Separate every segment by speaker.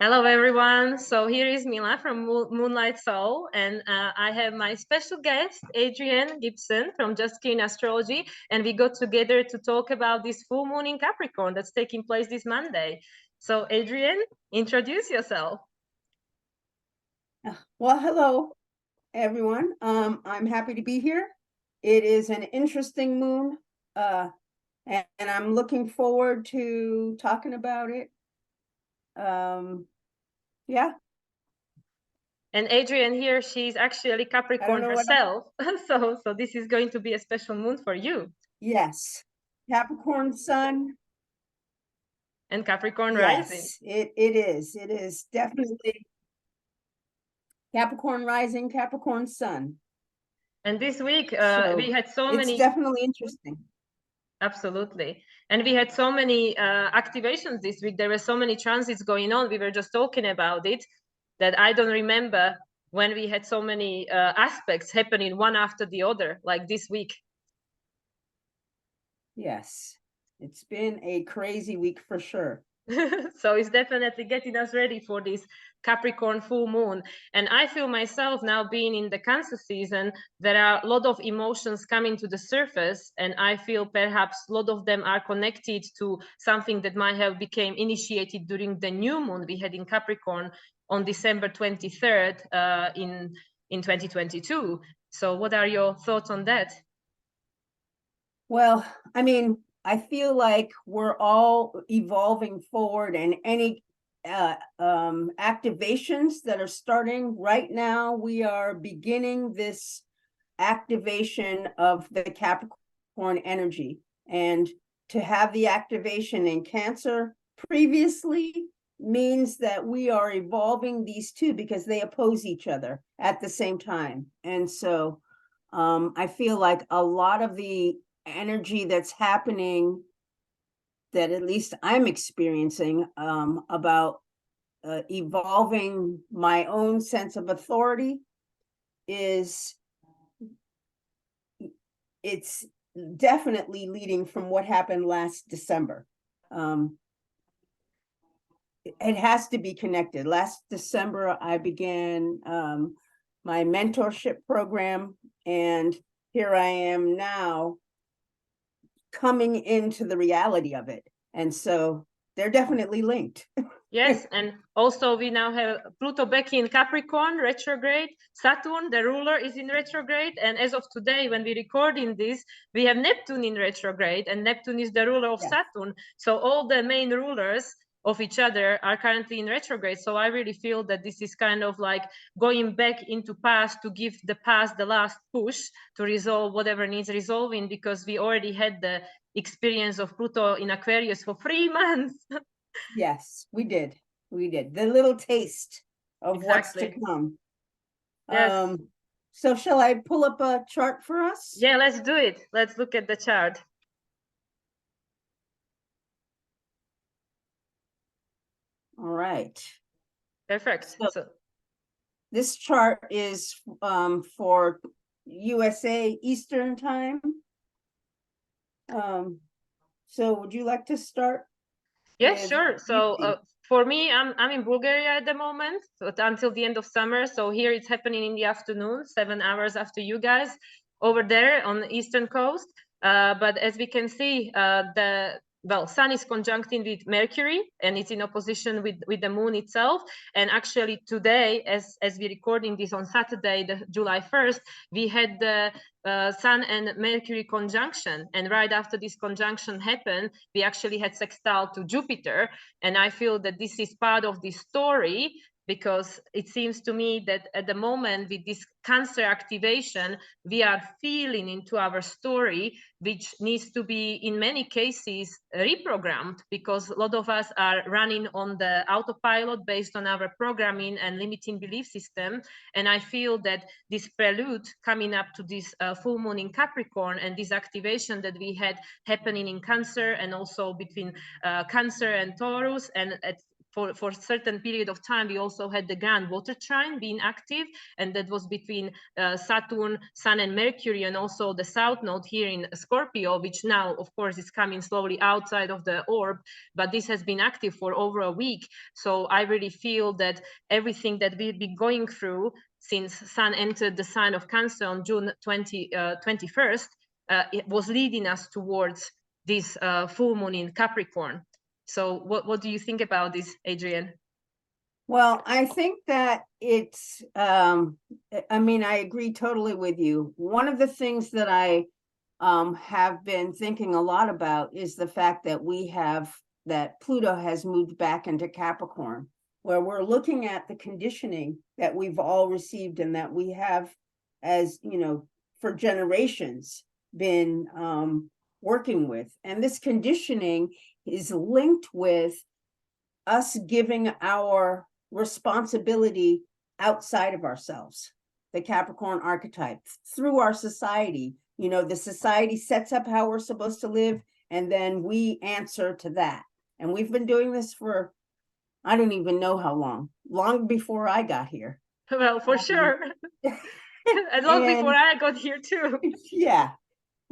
Speaker 1: Hello, everyone. So here is Mila from Moonlight Soul, and I have my special guest, Adrienne Gibson from Jaskirin Astrology, and we got together to talk about this full moon in Capricorn that's taking place this Monday. So, Adrienne, introduce yourself.
Speaker 2: Well, hello, everyone. I'm happy to be here. It is an interesting moon, and I'm looking forward to talking about it. Yeah.
Speaker 1: And Adrienne here, she's actually Capricorn herself. So this is going to be a special moon for you.
Speaker 2: Yes. Capricorn Sun.
Speaker 1: And Capricorn
Speaker 2: Yes,
Speaker 1: rising.
Speaker 2: It is. It is definitely Capricorn rising, Capricorn Sun.
Speaker 1: And this week,
Speaker 2: So
Speaker 1: we had so many.
Speaker 2: It's definitely interesting.
Speaker 1: Absolutely. And we had so many activations this week. There were so many transits going on. We were just talking about it that I don't remember when we had so many aspects happening one after the other, like this week.
Speaker 2: Yes, it's been a crazy week for sure.
Speaker 1: So it's definitely getting us ready for this Capricorn full moon. And I feel myself now being in the Cancer season, there are a lot of emotions coming to the surface. And I feel perhaps a lot of them are connected to something that might have become initiated during the new moon we had in Capricorn on December 23rd in 2022. So what are your thoughts on that?
Speaker 2: Well, I mean, I feel like we're all evolving forward, and any activations that are starting right now, we are beginning this activation of the Capricorn energy. And to have the activation in Cancer previously means that we are evolving these two because they oppose each other at the same time. And so I feel like a lot of the energy that's happening, that at least I'm experiencing, about evolving my own sense of authority, it's definitely leading from what happened last December. It has to be connected. Last December, I began my mentorship program, and here I am now coming into the reality of it. And so they're definitely linked.
Speaker 1: Yes, and also we now have Pluto back in Capricorn, retrograde. Saturn, the ruler, is in retrograde. And as of today, when we're recording this, we have Neptune in retrograde, and Neptune is the ruler of Saturn. So all the main rulers of each other are currently in retrograde. So I really feel that this is kind of like going back into past to give the past the last push to resolve whatever needs resolving, because we already had the experience of Pluto in Aquarius for 3 months.
Speaker 2: Yes, we did. We did. The little taste of what's to come.
Speaker 1: Yes.
Speaker 2: So shall I pull up a chart for us?
Speaker 1: Yeah, let's do it. Let's look at the chart.
Speaker 2: All right.
Speaker 1: Perfect.
Speaker 2: So this chart is for USA Eastern Time. So would you like to start?
Speaker 1: Yes, sure. So for me, I'm in Bulgaria at the moment, so until the end of summer. So here it's happening in the afternoon, 7 hours after you guys over there on the eastern coast. But as we can see, Sun is conjuncting with Mercury, and it's in opposition with the moon itself. And actually today, as we're recording this on Saturday, the July 1st, we had the Sun and Mercury conjunction. And right after this conjunction happened, we actually had sextile to Jupiter. And I feel that this is part of the story, because it seems to me that at the moment with this Cancer activation, we are feeling into our story, which needs to be in many cases reprogrammed, because a lot of us are running on the autopilot based on our programming and limiting belief system. And I feel that this prelude coming up to this full moon in Capricorn, and this activation that we had happening in Cancer, and also between Cancer and Taurus, and at for a certain period of time, we also had the grand water trine being active, and that was between Saturn, Sun, and Mercury, and also the south node here in Scorpio, which now, of course, is coming slowly outside of the orb, but this has been active for over a week. So I really feel that everything that we've been going through since Sun entered the sign of Cancer on June 21st, it was leading us towards this full moon in Capricorn. So what do you think about this, Adrienne?
Speaker 2: Well, I think that it's, I mean, I agree totally with you. One of the things that I have been thinking a lot about is the fact that that Pluto has moved back into Capricorn, where we're looking at the conditioning that we've all received and that we have, as you know, for generations been working with. And this conditioning is linked with us giving our responsibility outside of ourselves, the Capricorn archetype, through our society. You know, the society sets up how we're supposed to live, and then we answer to that. And we've been doing this for, I don't even know how long before I got here.
Speaker 1: Well, for sure. And long before I got here too.
Speaker 2: Yeah,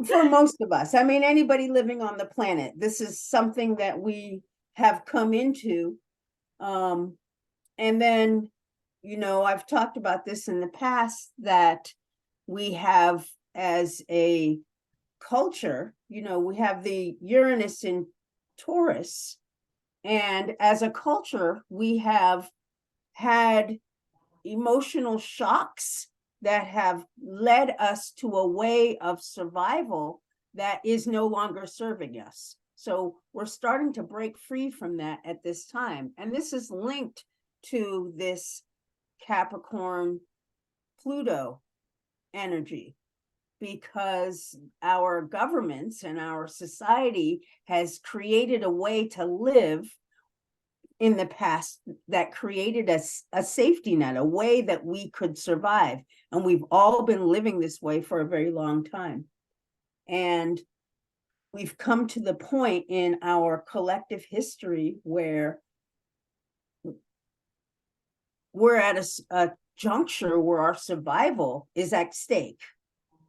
Speaker 2: for most of us. I mean, anybody living on the planet, this is something that we have come into. And then, you know, I've talked about this in the past, that we have, as a culture, you know, we have the Uranus in Taurus, and as a culture, we have had emotional shocks that have led us to a way of survival that is no longer serving us. So we're starting to break free from that at this time. And this is linked to this Capricorn Pluto energy, because our governments and our society has created a way to live in the past that created a safety net, a way that we could survive. And we've all been living this way for a very long time. And we've come to the point in our collective history where we're at a juncture where our survival is at stake.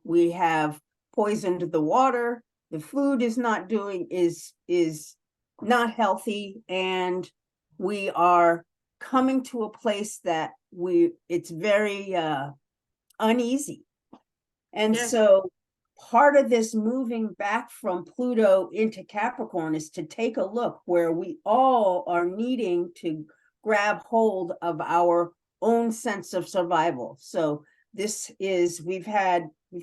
Speaker 2: We have poisoned the water, the food is not not healthy, and we are coming to a place that it's very uneasy. And
Speaker 1: Yes.
Speaker 2: so part of this moving back from Pluto into Capricorn is to take a look where we all are needing to grab hold of our own sense of survival. So we've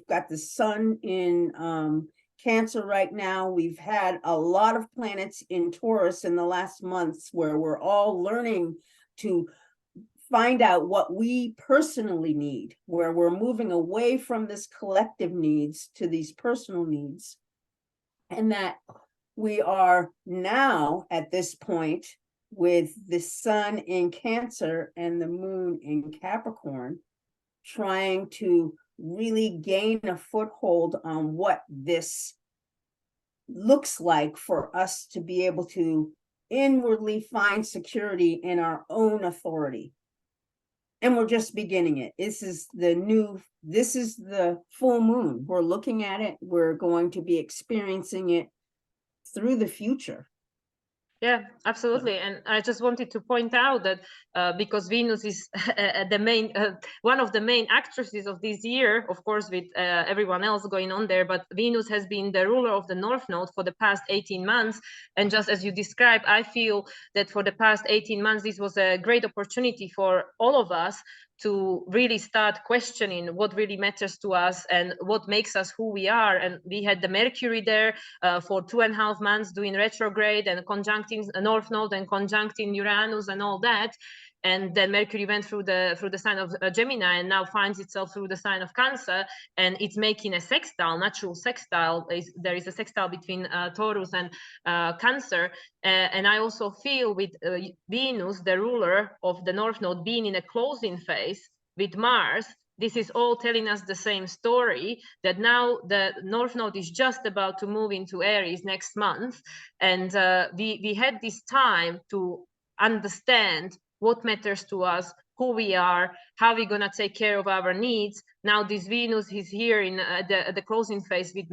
Speaker 2: got the sun in Cancer right now. We've had a lot of planets in Taurus in the last months, where we're all learning to find out what we personally need, where we're moving away from this collective needs to these personal needs. And that we are now at this point with the sun in Cancer and the moon in Capricorn, trying to really gain a foothold on what this looks like for us to be able to inwardly find security in our own authority. And we're just beginning it. This is the full moon. We're looking at it. We're going to be experiencing it through the future.
Speaker 1: Yeah, absolutely. And I just wanted to point out that because Venus is the main, one of the main actresses of this year, of course, with everyone else going on there, but Venus has been the ruler of the North Node for the past 18 months. And just as you described, I feel that for the past 18 months, this was a great opportunity for all of us to really start questioning what really matters to us and what makes us who we are. And we had the Mercury there for 2.5 months doing retrograde and conjuncting North Node and conjuncting Uranus and all that. And then Mercury went through the sign of Gemini and now finds itself through the sign of Cancer, and it's making a sextile, natural sextile. There is a sextile between Taurus and Cancer. And I also feel with Venus, the ruler of the North Node, being in a closing phase with Mars, this is all telling us the same story, that now the North Node is just about to move into Aries next month. And we had this time to understand what matters to us, who we are, how we're going to take care of our needs. Now this Venus is here in the closing phase with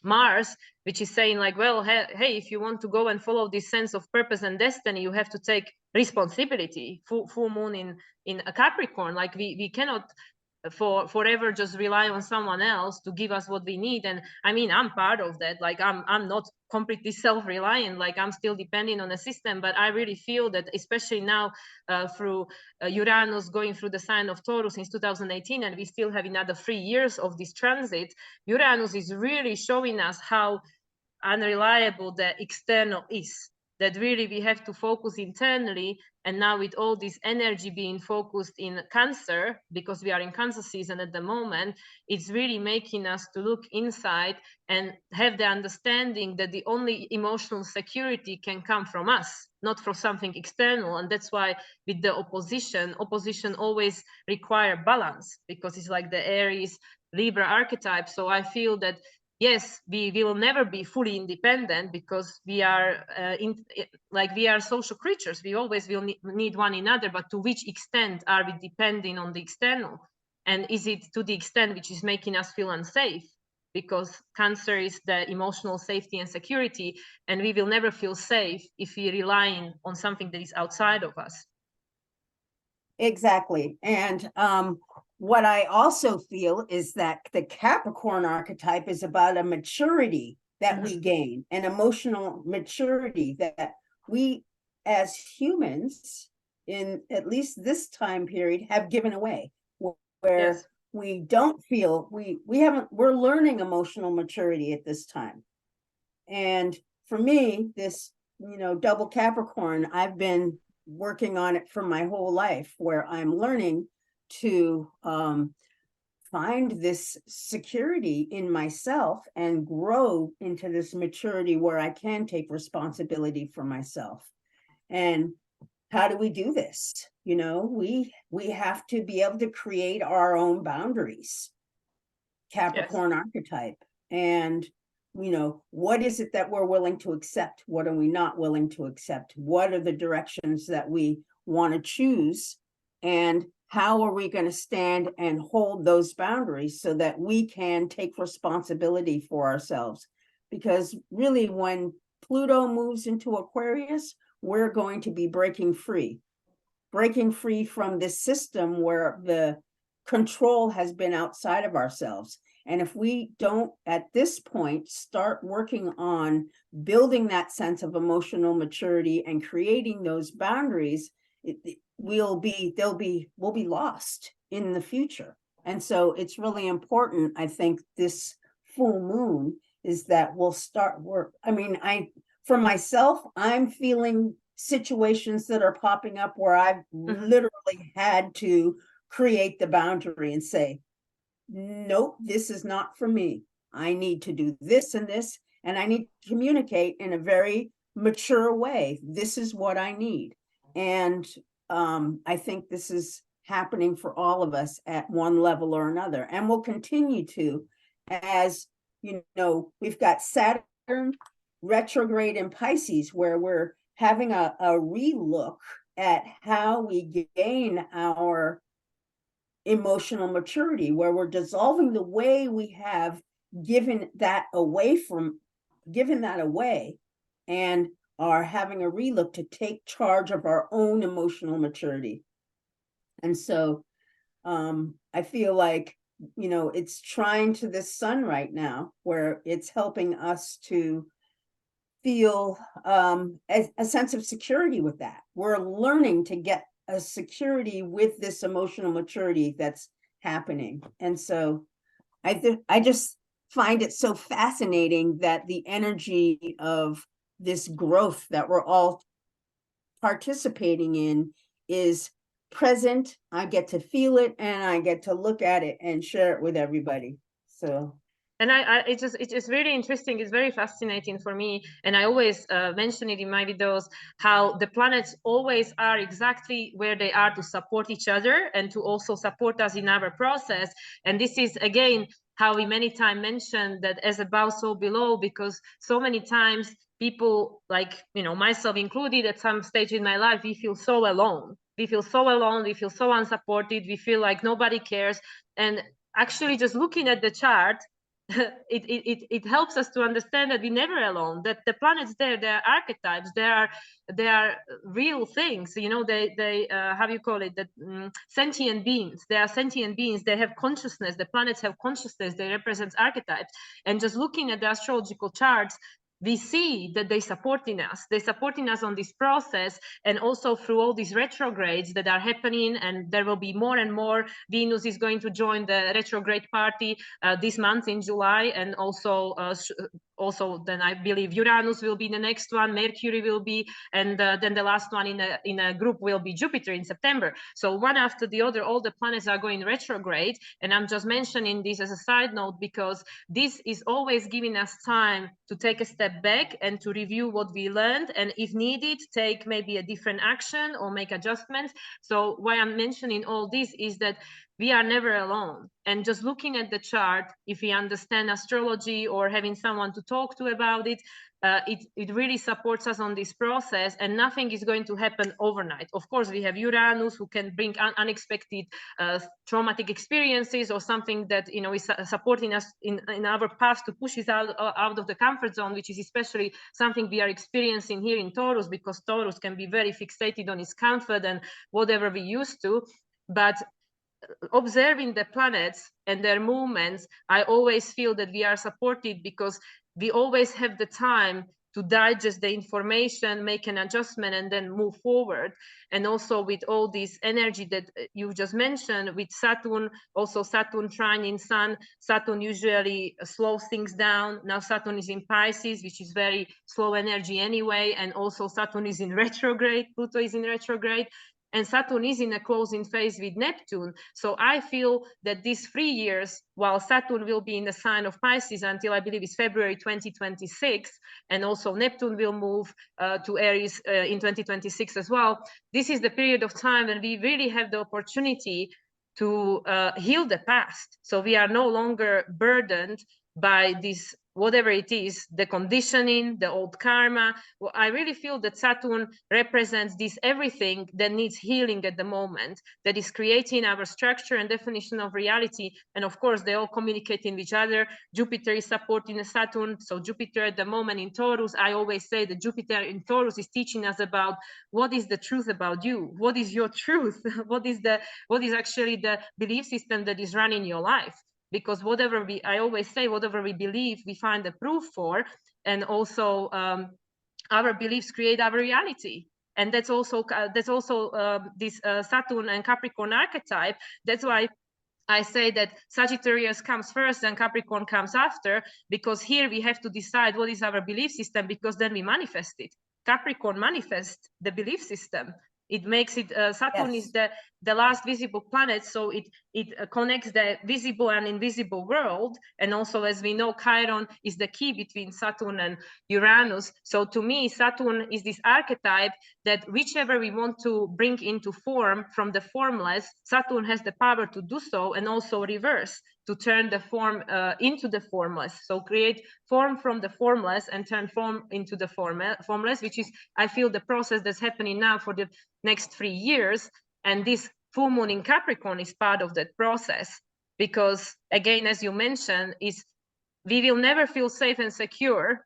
Speaker 1: Mars, which is saying like, well, hey, if you want to go and follow this sense of purpose and destiny, you have to take responsibility. Full moon in a Capricorn, like we cannot forever just rely on someone else to give us what we need. And I mean, I'm part of that. Like I'm not completely self-reliant, like I'm still depending on a system, but I really feel that especially now through Uranus going through the sign of Taurus since 2018, and we still have another 3 years of this transit, Uranus is really showing us how unreliable the external is, that really we have to focus internally. And now with all this energy being focused in Cancer, because we are in Cancer season at the moment, it's really making us to look inside and have the understanding that the only emotional security can come from us, not from something external. And that's why with the opposition always require balance, because it's like the Aries Libra archetype. So I feel that yes, we will never be fully independent, because we are we are social creatures. We always will need one another, but to which extent are we depending on the external? And is it to the extent which is making us feel unsafe? Because Cancer is the emotional safety and security, and we will never feel safe if we're relying on something that is outside of us.
Speaker 2: Exactly. And what I also feel is that the Capricorn archetype is about a maturity that we gain, an emotional maturity that we as humans, in at least this time period, have given away, where
Speaker 1: Yes.
Speaker 2: we don't feel we're learning emotional maturity at this time. And for me, this, double Capricorn, I've been working on it for my whole life, where I'm learning to find this security in myself and grow into this maturity where I can take responsibility for myself. And how do we do this? We have to be able to create our own boundaries. Capricorn archetype. And what is it that we're willing to accept? What are we not willing to accept? What are the directions that we want to choose? And how are we going to stand and hold those boundaries so that we can take responsibility for ourselves? Because really, when Pluto moves into Aquarius, we're going to be breaking free from this system where the control has been outside of ourselves. And if we don't, at this point, start working on building that sense of emotional maturity and creating those boundaries, we'll be lost in the future. And so it's really important, I think, this full moon is that we'll start work. I mean, for myself, I'm feeling situations that are popping up where I've literally had to create the boundary and say, nope, this is not for me. I need to do this and this, and I need to communicate in a very mature way. This is what I need. And I think this is happening for all of us at one level or another, and will continue to, as we've got Saturn retrograde in Pisces, where we're having a relook at how we gain our emotional maturity, where we're dissolving the way we have given that away, and are having a relook to take charge of our own emotional maturity. And so I feel like, it's trying to this sun right now, where it's helping us to feel a sense of security with that. We're learning to get a security with this emotional maturity that's happening. And so I just find it so fascinating that the energy of this growth that we're all participating in is present. I get to feel it, and I get to look at it and share it with everybody. So
Speaker 1: and it's just really interesting. It's very fascinating for me, and I always mention it in my videos, how the planets always are exactly where they are to support each other and to also support us in our process. And this is again how we many times mention that as above so below, because so many times people like, you know, myself included, at some stage in my life, we feel so alone. We feel so alone. We feel so unsupported. We feel like nobody cares. And actually just looking at the chart, it helps us to understand that we're never alone, that the planets there, they are archetypes, they are real things, you know, they how do you call it, that sentient beings. They are sentient beings. They have consciousness. The planets have consciousness. They represent archetypes. And just looking at the astrological charts, we see that they're supporting us. They're supporting us on this process, and also through all these retrogrades that are happening, and there will be more and more. Venus is going to join the retrograde party this month in July, and also then I believe Uranus will be the next one, Mercury will be, and then the last one in a group will be Jupiter in September. So one after the other, all the planets are going retrograde, and I'm just mentioning this as a side note because this is always giving us time to take a step back and to review what we learned, and if needed, take maybe a different action or make adjustments. So why I'm mentioning all this is that we are never alone. And just looking at the chart, if we understand astrology or having someone to talk to about it, it really supports us on this process, and nothing is going to happen overnight. Of course, we have Uranus who can bring unexpected traumatic experiences or something that, you know, is supporting us in our path to push us out of the comfort zone, which is especially something we are experiencing here in Taurus, because Taurus can be very fixated on its comfort and whatever we used to. But observing the planets and their movements, I always feel that we are supported because we always have the time to digest the information, make an adjustment, and then move forward. And also with all this energy that you just mentioned, with Saturn, also Saturn trining Sun, Saturn usually slows things down. Now Saturn is in Pisces, which is very slow energy anyway, and also Saturn is in retrograde, Pluto is in retrograde. And Saturn is in a closing phase with Neptune. So I feel that these 3 years, while Saturn will be in the sign of Pisces until I believe it's February 2026, and also Neptune will move to Aries in 2026 as well, this is the period of time when we really have the opportunity to heal the past. So we are no longer burdened by this, whatever it is, the conditioning, the old karma. Well, I really feel that Saturn represents this everything that needs healing at the moment, that is creating our structure and definition of reality. And of course, they all communicating with each other. Jupiter is supporting the Saturn. So Jupiter at the moment in Taurus, I always say that Jupiter in Taurus is teaching us about what is the truth about you. What is your truth? What is actually the belief system that is running your life? Because I always say, whatever we believe, we find the proof for, and also our beliefs create our reality. And that's also this Saturn and Capricorn archetype. That's why I say that Sagittarius comes first and Capricorn comes after, because here we have to decide what is our belief system, because then we manifest it. Capricorn manifests the belief system. It makes it, Saturn is the last visible planet, so it connects the visible and invisible world. And also, as we know, Chiron is the key between Saturn and Uranus. So to me, Saturn is this archetype that whichever we want to bring into form from the formless, Saturn has the power to do so, and also reverse, to turn the form into the formless. So create form from the formless and turn form into the formless, which is, I feel, the process that's happening now for the next 3 years. And this full moon in Capricorn is part of that process, because again, as you mentioned, is we will never feel safe and secure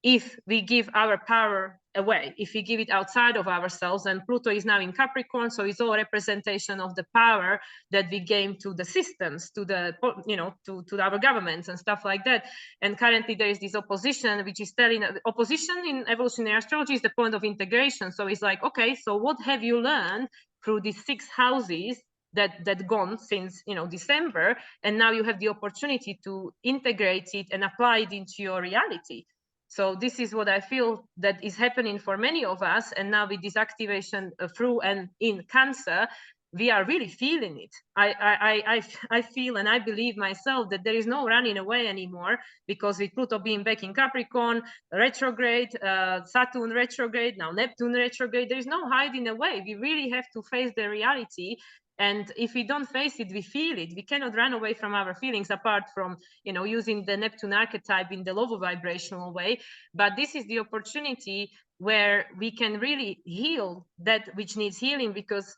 Speaker 1: if we give our power away, if we give it outside of ourselves. And Pluto is now in Capricorn, so it's all representation of the power that we gave to the systems, to the, you know, to our governments and stuff like that. And currently there is this opposition, which is telling, opposition in evolutionary astrology is the point of integration. So it's like, okay, so what have you learned through these 6 houses that gone since, you know, December, and now you have the opportunity to integrate it and apply it into your reality. So this is what I feel that is happening for many of us. And now with this activation through and in Cancer, we are really feeling it. I feel, and I believe myself, that there is no running away anymore, because with Pluto being back in Capricorn, retrograde, Saturn retrograde, now Neptune retrograde, there is no hiding away. We really have to face the reality. And if we don't face it, we feel it. We cannot run away from our feelings, apart from, you know, using the Neptune archetype in the lower vibrational way. But this is the opportunity where we can really heal that which needs healing, because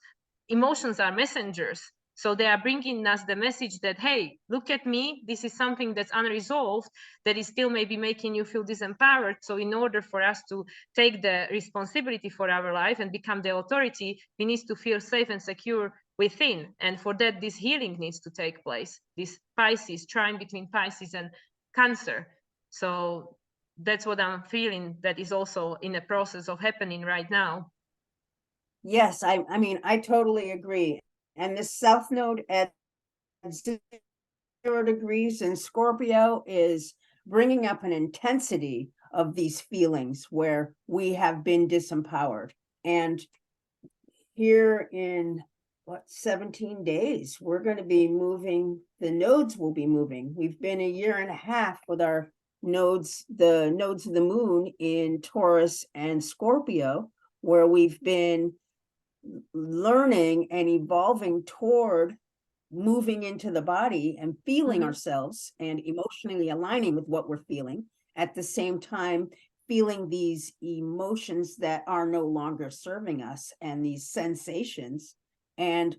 Speaker 1: emotions are messengers. So they are bringing us the message that, hey, look at me, this is something that's unresolved, that is still maybe making you feel disempowered. So in order for us to take the responsibility for our life and become the authority, we need to feel safe and secure within. And for that, this healing needs to take place. This Pisces, trine between Pisces and Cancer. So that's what I'm feeling, that is also in the process of happening right now.
Speaker 2: Yes, I mean, I totally agree. And this South Node at 0 degrees in Scorpio is bringing up an intensity of these feelings where we have been disempowered. And here in 17 days, we're going to be moving, the nodes will be moving. We've been a year and a half with our nodes, the nodes of the moon in Taurus and Scorpio, where we've been learning and evolving toward moving into the body and feeling ourselves and emotionally aligning with what we're feeling, at the same time feeling these emotions that are no longer serving us and these sensations, and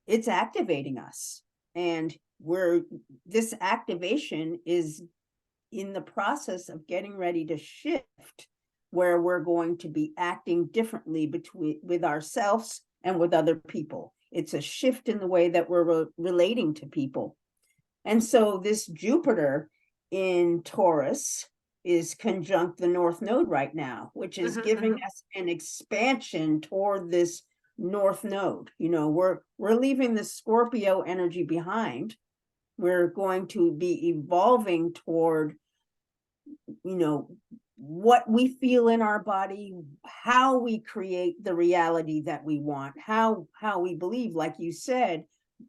Speaker 2: it's activating us. And this activation is in the process of getting ready to shift, where we're going to be acting differently with ourselves and with other people. It's a shift in the way that we're relating to people. And so this Jupiter in Taurus is conjunct the North Node right now, which is giving us an expansion toward this North Node. You know, we're leaving the Scorpio energy behind. We're going to be evolving toward, you know, what we feel in our body, how we create the reality that we want, how we believe. Like you said,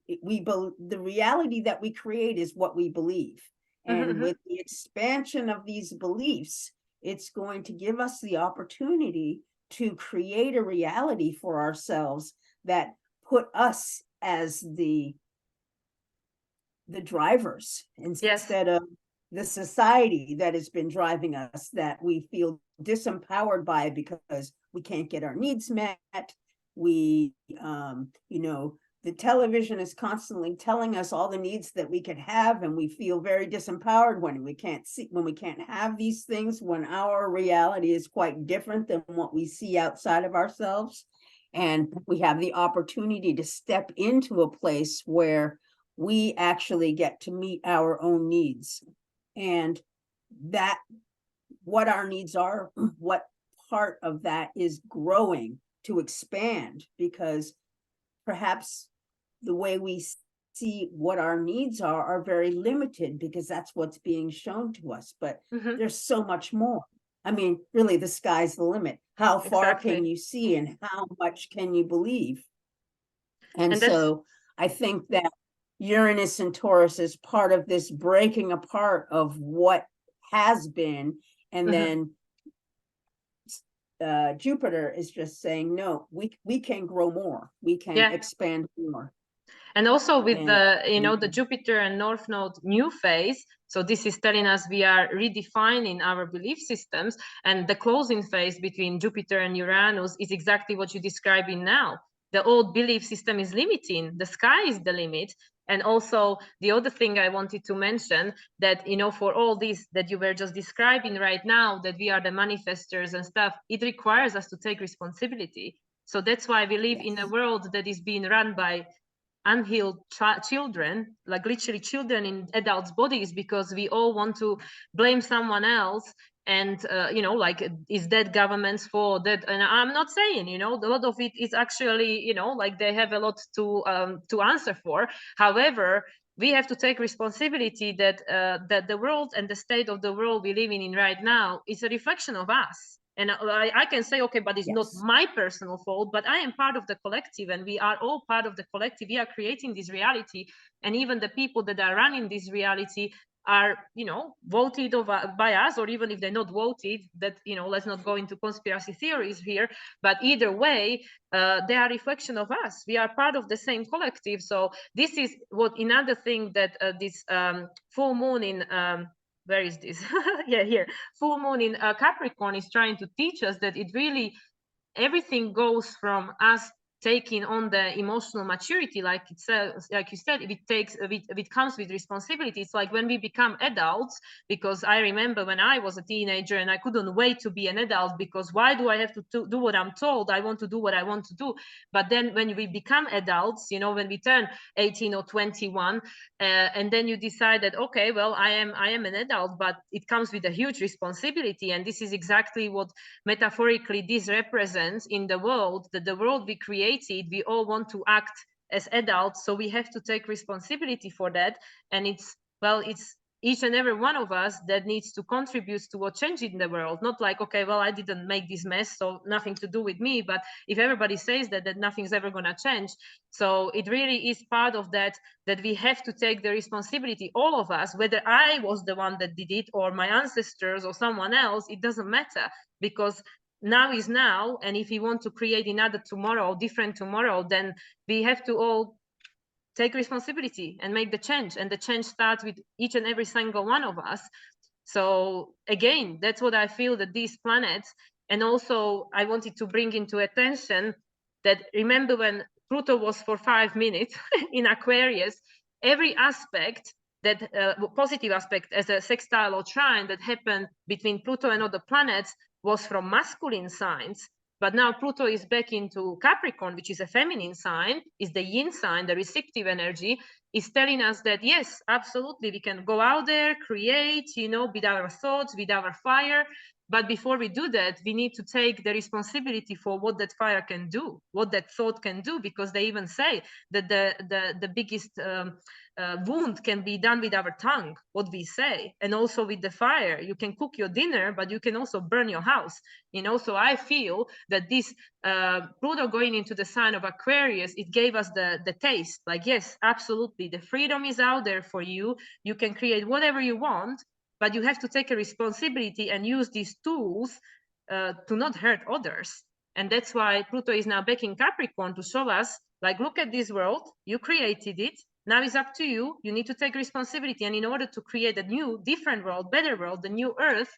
Speaker 2: the reality that we create is what we believe. And with the expansion of these beliefs, it's going to give us the opportunity to create a reality for ourselves that put us as the drivers, instead of the society that has been driving us, that we feel disempowered by because we can't get our needs met. We, you know, the television is constantly telling us all the needs that we could have, and we feel very disempowered when we can't have these things, when our reality is quite different than what we see outside of ourselves. And we have the opportunity to step into a place where we actually get to meet our own needs, and that what our needs are, what part of that is growing to expand, because perhaps the way we see what our needs are very limited, because that's what's being shown to us. But there's so much more. I mean, really, the sky's the limit. How far can you see, and how much can you believe? And so I think that Uranus and Taurus is part of this breaking apart of what has been, and then Jupiter is just saying, no, we can grow more, we can expand more.
Speaker 1: And also with the, you know, the Jupiter and North Node new phase, so this is telling us we are redefining our belief systems, and the closing phase between Jupiter and Uranus is exactly what you're describing now. The old belief system is limiting, the sky is the limit. And also the other thing I wanted to mention, that, you know, for all this that you were just describing right now, that we are the manifestors and stuff, it requires us to take responsibility. So that's why we live in a world that is being run by unhealed children, like literally children in adults' bodies, because we all want to blame someone else. And you know, like, is that government's fault? That, and I'm not saying, you know, a lot of it is actually, you know, like they have a lot to answer for. However, we have to take responsibility that that the world and the state of the world we're living in right now is a reflection of us. And I can say, okay, but it's not my personal fault, but I am part of the collective, and we are all part of the collective. We are creating this reality. And even the people that are running this reality, are, you know, voted by us, or even if they're not voted, that, you know, let's not go into conspiracy theories here, but either way, they are a reflection of us. We are part of the same collective. So this is what another thing that this full moon in where is this? Yeah, here. Full moon in Capricorn is trying to teach us that it really, everything goes from us taking on the emotional maturity, like it says, like you said, if it comes with responsibility. It's like when we become adults, because I remember when I was a teenager and I couldn't wait to be an adult, because why do I have to do what I'm told? I want to do what I want to do. But then when we become adults, you know, when we turn 18 or 21, and then you decide that, okay, well, I am an adult, but it comes with a huge responsibility. And this is exactly what metaphorically this represents in the world, that the world we created, we all want to act as adults, so we have to take responsibility for that. And it's, well, it's each and every one of us that needs to contribute to what changes in the world. Not like, okay, well, I didn't make this mess, so nothing to do with me. But if everybody says that, that nothing's ever going to change. So it really is part of that, that we have to take the responsibility, all of us, whether I was the one that did it or my ancestors or someone else, it doesn't matter, because now is now. And if we want to create another tomorrow, different tomorrow, then we have to all take responsibility and make the change. And the change starts with each and every single one of us. So again, that's what I feel, that these planets, and also I wanted to bring into attention that, remember when Pluto was for 5 minutes in Aquarius, every aspect that positive aspect as a sextile or trine that happened between Pluto and other planets was from masculine signs. But now Pluto is back into Capricorn, which is a feminine sign, is the yin sign, the receptive energy, is telling us that, yes, absolutely, we can go out there, create, you know, with our thoughts, with our fire. But before we do that, we need to take the responsibility for what that fire can do, what that thought can do, because they even say that the biggest wound can be done with our tongue, what we say. And also with the fire, you can cook your dinner, but you can also burn your house, you know. So I feel that this Pluto going into the sign of Aquarius, it gave us the taste, like, yes, absolutely, the freedom is out there for you. You can create whatever you want, but you have to take a responsibility and use these tools to not hurt others. And that's why Pluto is now back in Capricorn, to show us, like, look at this world, you created it, now it's up to you, you need to take responsibility. And in order to create a new, different world, better world, the new earth,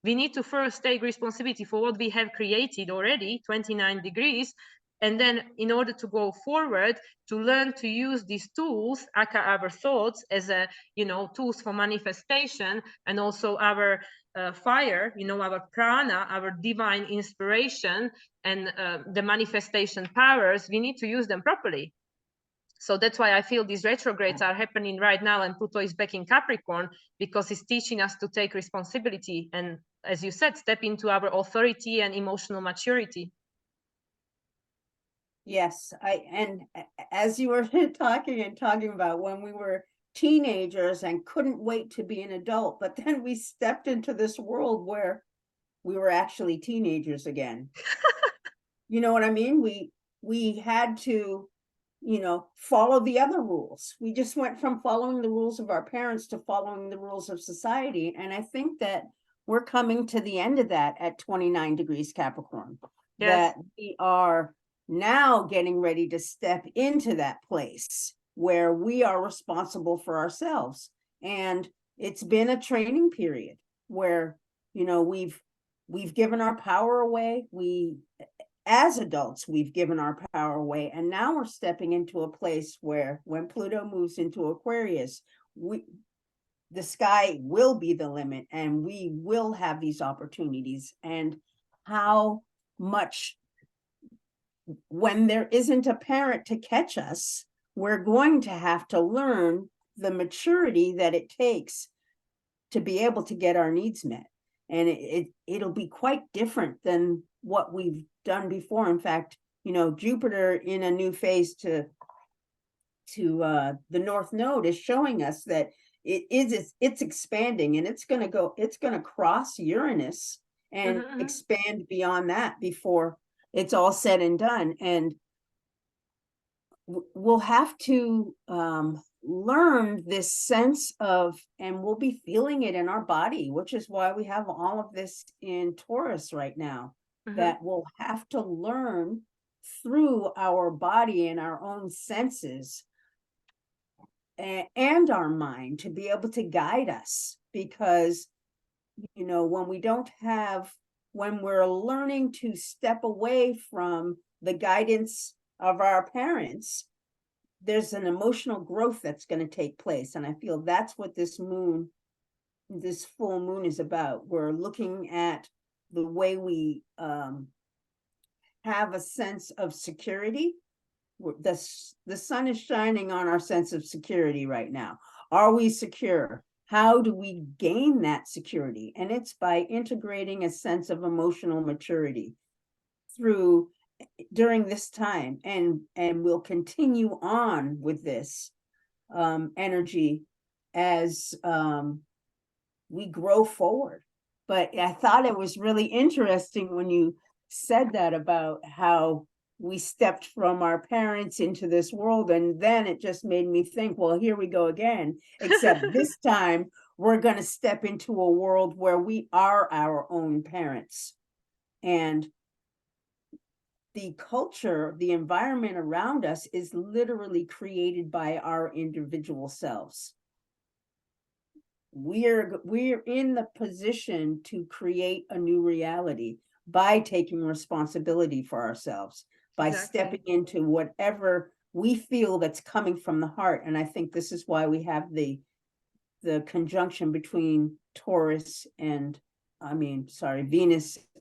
Speaker 1: we need to first take responsibility for what we have created already, 29 degrees. And then in order to go forward, to learn to use these tools, aka our thoughts, as a, you know, tools for manifestation, and also our fire, you know, our prana, our divine inspiration, and the manifestation powers, we need to use them properly. So that's why I feel these retrogrades are happening right now, and Pluto is back in Capricorn, because it's teaching us to take responsibility and, as you said, step into our authority and emotional maturity.
Speaker 2: Yes, and as you were talking about when we were teenagers and couldn't wait to be an adult, but then we stepped into this world where we were actually teenagers again. You know what I mean? We had to, you know, follow the other rules. We just went from following the rules of our parents to following the rules of society. And I think that we're coming to the end of that at 29 degrees Capricorn. Yes. That we are now getting ready to step into that place where we are responsible for ourselves. And it's been a training period where, you know, we've given our power away. As adults, we've given our power away, and now we're stepping into a place where when Pluto moves into Aquarius, the sky will be the limit, and we will have these opportunities. And how much, when there isn't a parent to catch us, we're going to have to learn the maturity that it takes to be able to get our needs met. And it'll be quite different than what we've done before. In fact, you know, Jupiter in a new phase to the North Node is showing us that it's expanding, and it's going to cross Uranus and expand beyond that before it's all said and done. And we'll have to learned this sense of, and we'll be feeling it in our body, which is why we have all of this in Taurus right now, that we'll have to learn through our body and our own senses and our mind to be able to guide us. Because, you know, when we're learning to step away from the guidance of our parents, there's an emotional growth that's going to take place. And I feel that's what this full moon is about. We're looking at the way we have a sense of security. The sun is shining on our sense of security right now. Are we secure? How do we gain that security? And it's by integrating a sense of emotional maturity during this time, and we'll continue on with this energy as we grow forward. But I thought it was really interesting when you said that about how we stepped from our parents into this world, and then it just made me think, well, here we go again, except this time we're going to step into a world where we are our own parents. And the culture, the environment around us is literally created by our individual selves. We're in the position to create a new reality by taking responsibility for ourselves, by stepping into whatever we feel that's coming from the heart. And I think this is why we have the conjunction between Venus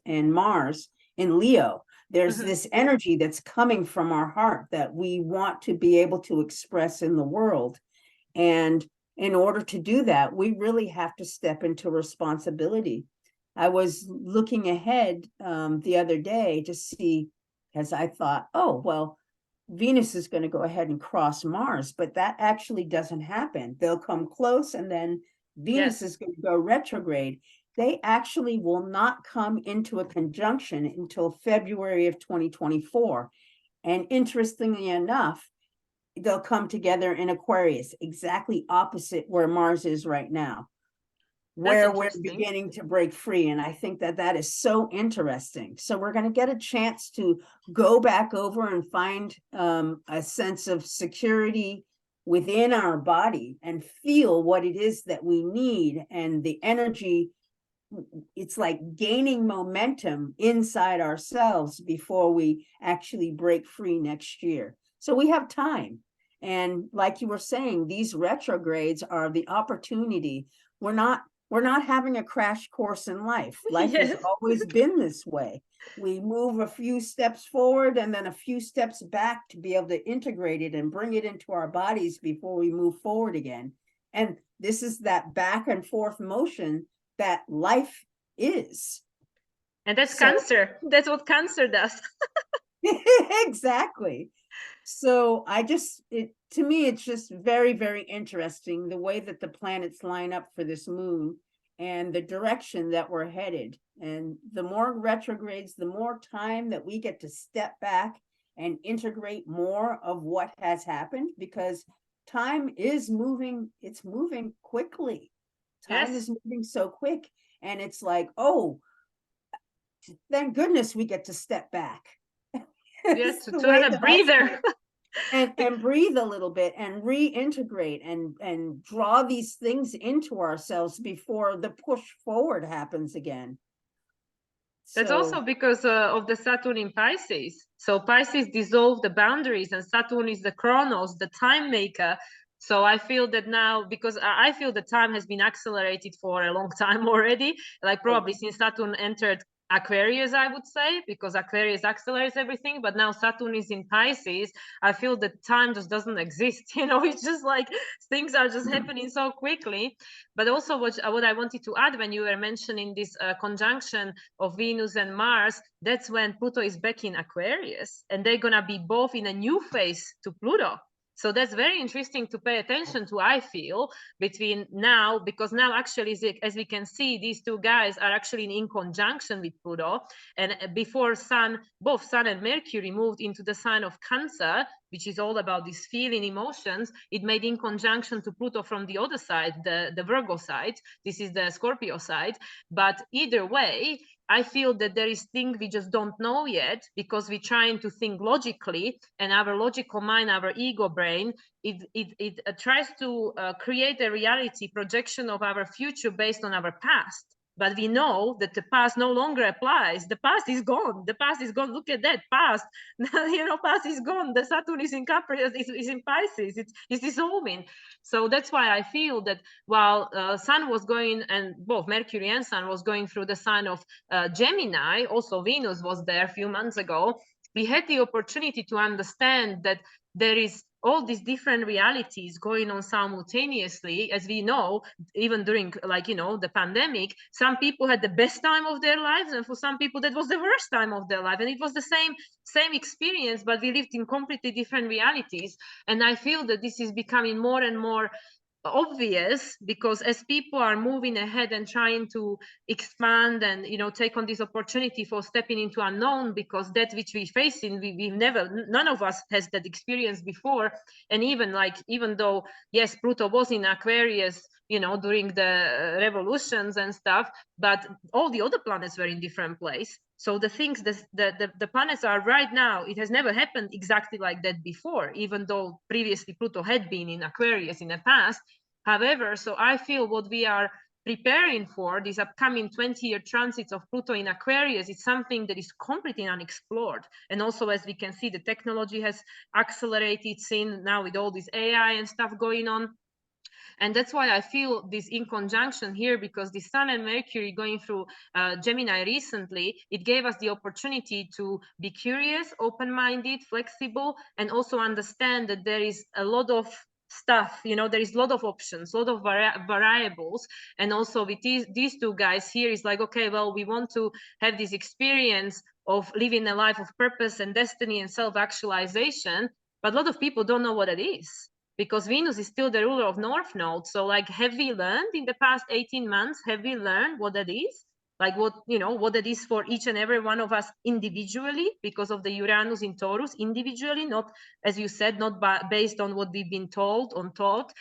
Speaker 2: and Mars in Leo. There's this energy that's coming from our heart that we want to be able to express in the world. And in order to do that, we really have to step into responsibility. I was looking ahead the other day to see, as I thought, oh, well, Venus is going to go ahead and cross Mars, but that actually doesn't happen. They'll come close, and then Venus is going to go retrograde. They actually will not come into a conjunction until February of 2024. And interestingly enough, they'll come together in Aquarius, exactly opposite where Mars is right now, where we're beginning to break free. And I think that is so interesting. So we're going to get a chance to go back over and find a sense of security within our body and feel what it is that we need. And the energy, it's like gaining momentum inside ourselves before we actually break free next year. So we have time. And like you were saying, these retrogrades are the opportunity. We're not having a crash course in life. Life has always been this way. We move a few steps forward and then a few steps back to be able to integrate it and bring it into our bodies before we move forward again. And this is that back and forth motion that life is.
Speaker 1: And that's Cancer. That's what Cancer does.
Speaker 2: Exactly. So to me, it's just very, very interesting the way that the planets line up for this moon and the direction that we're headed. And the more retrogrades, the more time that we get to step back and integrate more of what has happened, because time is moving. It's moving quickly. Time is moving so quick. And it's like, oh, thank goodness we get to step back.
Speaker 1: Yes, to have a breather.
Speaker 2: and breathe a little bit and reintegrate and draw these things into ourselves before the push forward happens again.
Speaker 1: That's also because of the Saturn in Pisces. So Pisces dissolve the boundaries, and Saturn is the chronos, the time maker. So I feel that now, because I feel the time has been accelerated for a long time already, like probably since Saturn entered Aquarius, I would say, because Aquarius accelerates everything. But now Saturn is in Pisces. I feel that time just doesn't exist. You know, it's just like things are just happening so quickly. But also what I wanted to add, when you were mentioning this conjunction of Venus and Mars, that's when Pluto is back in Aquarius, and they're going to be both in a new phase to Pluto. So that's very interesting to pay attention to, I feel, between now, because now actually, as we can see, these two guys are actually in conjunction with Pluto. And before both Sun and Mercury moved into the sign of Cancer, which is all about these feeling emotions, it made in conjunction to Pluto from the other side, the Virgo side. This is the Scorpio side. But either way, I feel that there is things we just don't know yet, because we're trying to think logically, and our logical mind, our ego brain, it tries to create a reality projection of our future based on our past. But we know that the past no longer applies. The past is gone. The past is gone. Look at that past. Past is gone. The Saturn is in Capricorn, is in Pisces. It's dissolving. So that's why I feel that while Sun was going, and both Mercury and Sun was going through the sign of Gemini, also Venus was there a few months ago, we had the opportunity to understand that there is all these different realities going on simultaneously. As we know, even during the pandemic, some people had the best time of their lives, and for some people that was the worst time of their life, and it was the same experience, but we lived in completely different realities. And I feel that this is becoming more and more obvious, because as people are moving ahead and trying to expand and take on this opportunity for stepping into unknown, because that which we're facing, we've never, none of us has that experience before. And even though, yes, Pluto was in Aquarius during the revolutions and stuff, but all the other planets were in different place. So the things the planets are right now, it has never happened exactly like that before, even though previously Pluto had been in Aquarius in the past. However, so I feel what we are preparing for, these upcoming 20-year transits of Pluto in Aquarius, is something that is completely unexplored. And also, as we can see, the technology has accelerated since now with all this AI and stuff going on. And that's why I feel this in conjunction here, because the Sun and Mercury going through Gemini recently, it gave us the opportunity to be curious, open-minded, flexible, and also understand that there is a lot of stuff, there is a lot of options, a lot of variables. And also with these two guys here, is like, okay, well, we want to have this experience of living a life of purpose and destiny and self-actualization, but a lot of people don't know what it is, because Venus is still the ruler of North Node. So have we learned in the past 18 months, have we learned what that is? What that is for each and every one of us individually, because of the Uranus in Taurus, individually, not, as you said, not based on what we've been told or taught.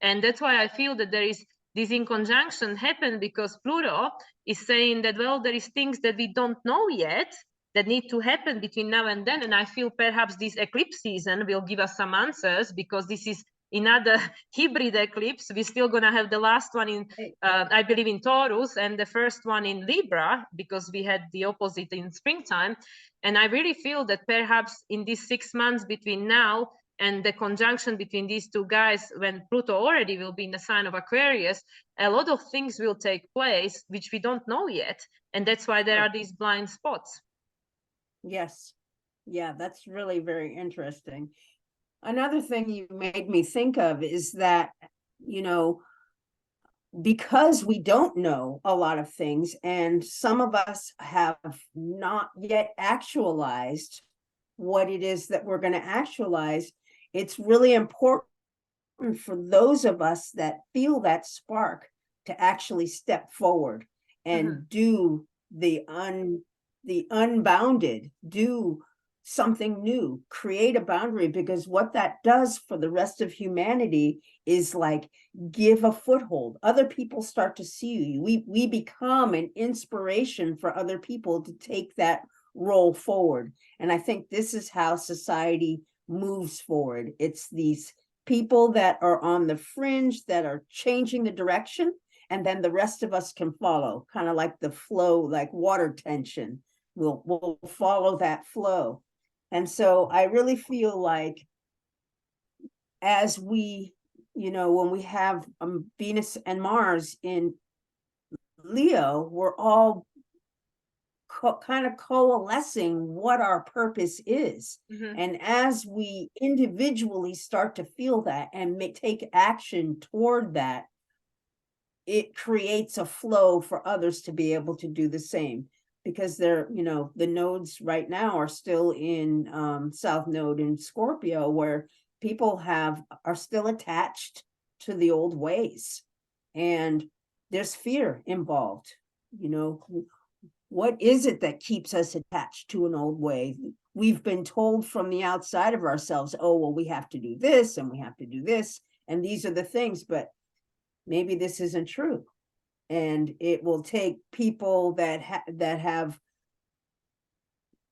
Speaker 1: And that's why I feel that there is this in conjunction happen, because Pluto is saying that, well, there is things that we don't know yet that need to happen between now and then. And I feel perhaps this eclipse season will give us some answers, because this is another hybrid eclipse. We're still going to have the last one in, I believe, in Taurus, and the first one in Libra, because we had the opposite in springtime. And I really feel that perhaps in these 6 months between now and the conjunction between these two guys, when Pluto already will be in the sign of Aquarius, a lot of things will take place which we don't know yet. And that's why there are these blind spots.
Speaker 2: Yes. Yeah, that's really very interesting. Another thing you made me think of is that, because we don't know a lot of things, and some of us have not yet actualized what it is that we're going to actualize, it's really important for those of us that feel that spark to actually step forward and do the unbounded, do something new, create a boundary, because what that does for the rest of humanity is like give a foothold. Other people start to see you. We become an inspiration for other people to take that role forward. And I think this is how society moves forward. It's these people that are on the fringe that are changing the direction, and then the rest of us can follow, kind of like the flow, like water tension. We'll follow that flow. And so I really feel like as we, when we have Venus and Mars in Leo, we're all kind of coalescing what our purpose is. And as we individually start to feel that and take action toward that, it creates a flow for others to be able to do the same. Because they're, the nodes right now are still in South Node in Scorpio, where people are still attached to the old ways, and there's fear involved. You know, what is it that keeps us attached to an old way? We've been told from the outside of ourselves, oh, well, we have to do this and we have to do this, and these are the things, but maybe this isn't true. And it will take people that have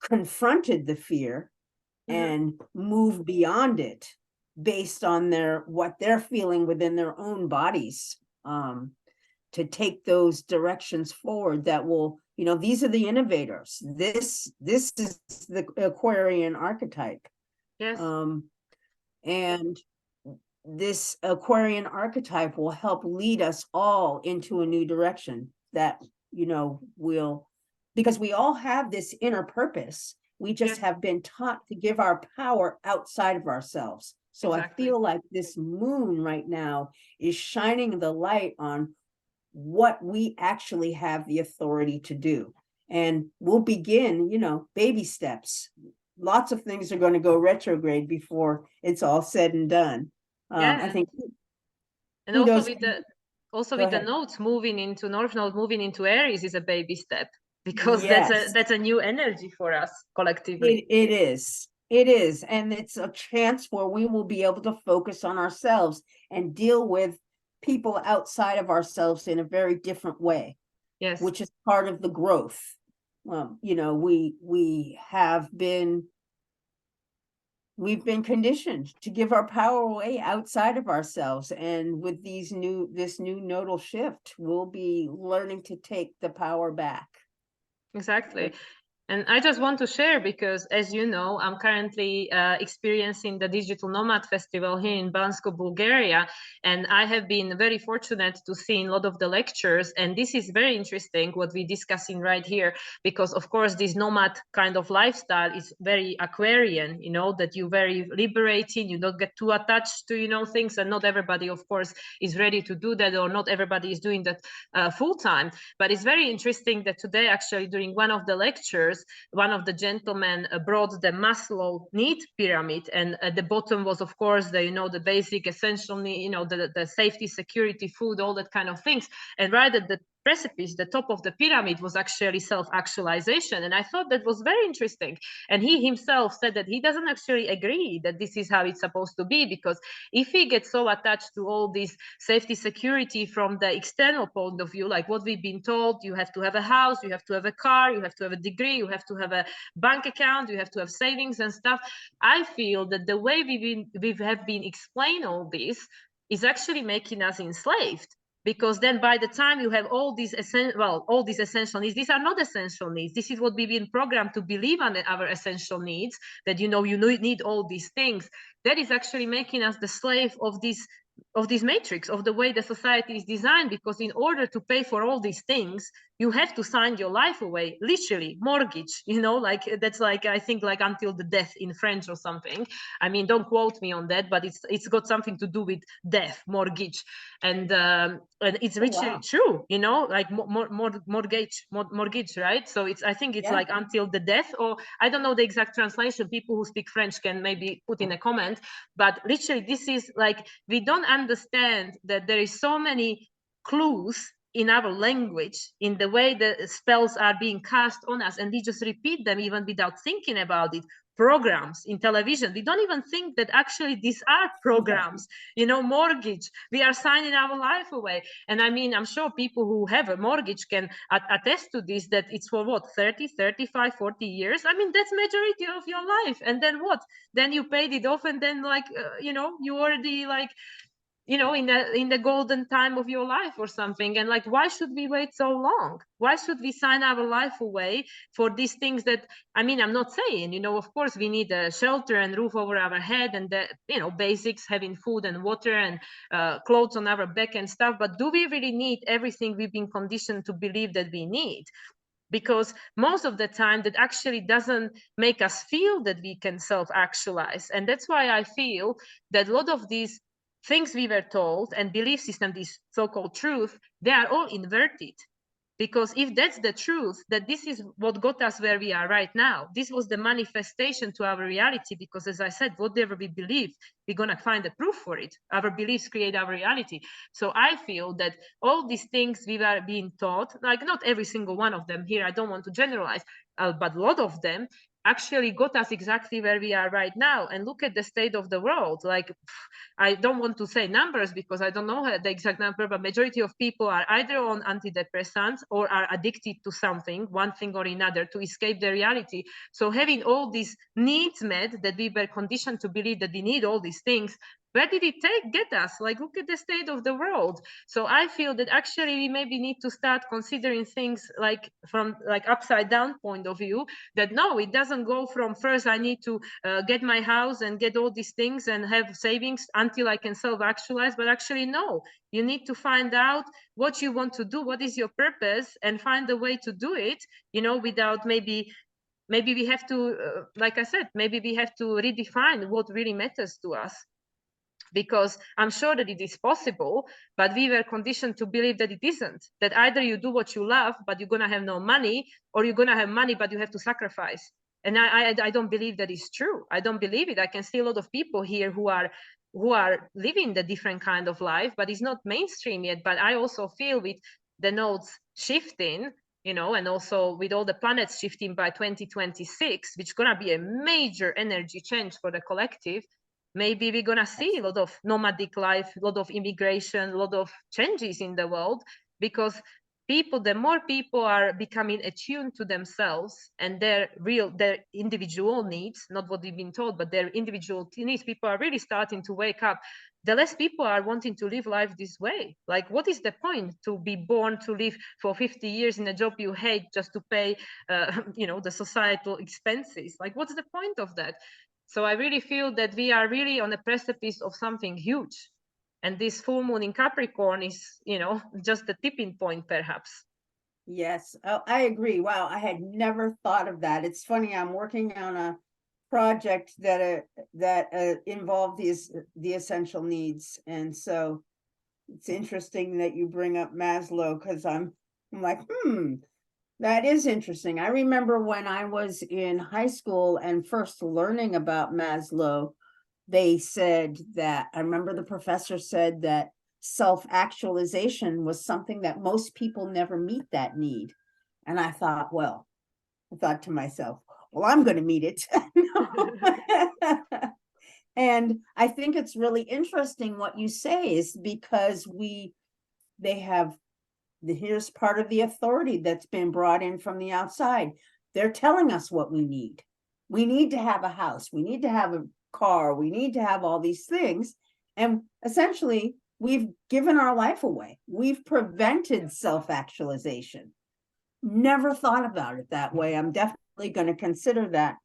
Speaker 2: confronted the fear and move beyond it based on what they're feeling within their own bodies, to take those directions forward that will, you know, these are the innovators. This is the Aquarian archetype.
Speaker 1: Yes.
Speaker 2: And this Aquarian archetype will help lead us all into a new direction that, you know, because we all have this inner purpose. We just have been taught to give our power outside of ourselves. So exactly. I feel like this moon right now is shining the light on what we actually have the authority to do. And we'll begin, you know, baby steps. Lots of things are going to go retrograde before it's all said and done. I think.
Speaker 1: And also with the nodes moving into North Node, moving into Aries is a baby step, because that's a new energy for us collectively.
Speaker 2: It is, and it's a chance where we will be able to focus on ourselves and deal with people outside of ourselves in a very different way.
Speaker 1: Yes,
Speaker 2: which is part of the growth. You know, we've been conditioned to give our power away outside of ourselves, and with this new nodal shift, we'll be learning to take the power back.
Speaker 1: Exactly. And I just want to share, because as you know, I'm currently experiencing the Digital Nomad Festival here in Bansko, Bulgaria. And I have been very fortunate to see a lot of the lectures. And this is very interesting what we're discussing right here, because of course, this nomad kind of lifestyle is very Aquarian, you know, that you're very liberating, you don't get too attached to, you know, things. And not everybody, of course, is ready to do that, or not everybody is doing that full time. But it's very interesting that today, actually, during one of the lectures, one of the gentlemen brought the Maslow need pyramid, and at the bottom was, of course, the, you know, the basic essential need, you know, the safety, security, food, all that kind of things. And right at the precipice, the top of the pyramid, was actually self-actualization. And I thought that was very interesting. And he himself said that he doesn't actually agree that this is how it's supposed to be, because if he gets so attached to all this safety, security from the external point of view, like what we've been told, you have to have a house, you have to have a car, you have to have a degree, you have to have a bank account, you have to have savings and stuff. I feel that the way we have been explained all this is actually making us enslaved. Because then by the time you have all these essential needs, these are not essential needs. This is what we've been programmed to believe on our essential needs, that, you know, you need all these things. That is actually making us the slave of this matrix, of the way the society is designed. Because in order to pay for all these things, you have to sign your life away, literally, mortgage, you know, like that's like, I think, like until the death in French or something. I mean, don't quote me on that, but it's got something to do with death, mortgage. And it's literally true, you know, like mortgage, right? So I think it's like until the death, or I don't know the exact translation. People who speak French can maybe put in a comment, but literally this is like, we don't understand that there is so many clues in our language, in the way the spells are being cast on us, and we just repeat them even without thinking about it. Programs in television, we don't even think that actually these are programs. You know, mortgage, we are signing our life away. And I mean, I'm sure people who have a mortgage can attest to this, that it's for what, 30, 35, 40 years. I mean, that's majority of your life. And then what? Then you paid it off, and then like, you know, you already like, you know, in the golden time of your life or something. And like, why should we wait so long? Why should we sign our life away for these things that, I mean, I'm not saying, you know, of course we need a shelter and roof over our head, and the, you know, basics, having food and water and clothes on our back and stuff. But do we really need everything we've been conditioned to believe that we need? Because most of the time that actually doesn't make us feel that we can self-actualize. And that's why I feel that a lot of these things we were told and belief system, this so-called truth, they are all inverted. Because if that's the truth, that this is what got us where we are right now, this was the manifestation to our reality, because as I said, whatever we believe, we're going to find the proof for it. Our beliefs create our reality. So I feel that all these things we were being taught, like not every single one of them here, I don't want to generalize, but a lot of them actually got us exactly where we are right now. And look at the state of the world. Like, I don't want to say numbers because I don't know the exact number, but majority of people are either on antidepressants or are addicted to something, one thing or another, to escape the reality. So having all these needs met that we were conditioned to believe that we need all these things, where did it get us? Like, look at the state of the world. So I feel that actually we maybe need to start considering things like from like upside down point of view, that no, it doesn't go from first I need to get my house and get all these things and have savings until I can self-actualize. But actually, no, you need to find out what you want to do, what is your purpose, and find a way to do it, you know, without maybe we have to, like I said, maybe we have to redefine what really matters to us. Because I'm sure that it is possible, but we were conditioned to believe that it isn't. That either you do what you love, but you're going to have no money, or you're going to have money, but you have to sacrifice. And I don't believe that is true. I don't believe it. I can see a lot of people here who are living the different kind of life, but it's not mainstream yet. But I also feel with the nodes shifting, you know, and also with all the planets shifting by 2026, which is going to be a major energy change for the collective, maybe we're going to see a lot of nomadic life, a lot of immigration, a lot of changes in the world, because the more people are becoming attuned to themselves and their individual needs, not what we've been told, but their individual needs, people are really starting to wake up. The less people are wanting to live life this way. Like, what is the point to be born to live for 50 years in a job you hate just to pay, you know, the societal expenses? Like, what's the point of that? So I really feel that we are really on a precipice of something huge. And this full moon in Capricorn is, you know, just the tipping point, perhaps.
Speaker 2: Yes, I agree. Wow, I had never thought of that. It's funny, I'm working on a project that involved the essential needs, and so it's interesting that you bring up Maslow, because I'm like, that is interesting. I remember when I was in high school and first learning about Maslow, they said that, I remember the professor said that self-actualization was something that most people never meet that need. And I thought to myself, well, I'm going to meet it. And I think it's really interesting what you say, is because here's part of the authority that's been brought in from the outside. They're telling us what we need. We need to have a house. We need to have a car. We need to have all these things. And essentially, we've given our life away. We've prevented self-actualization. Never thought about it that way. I'm definitely going to consider that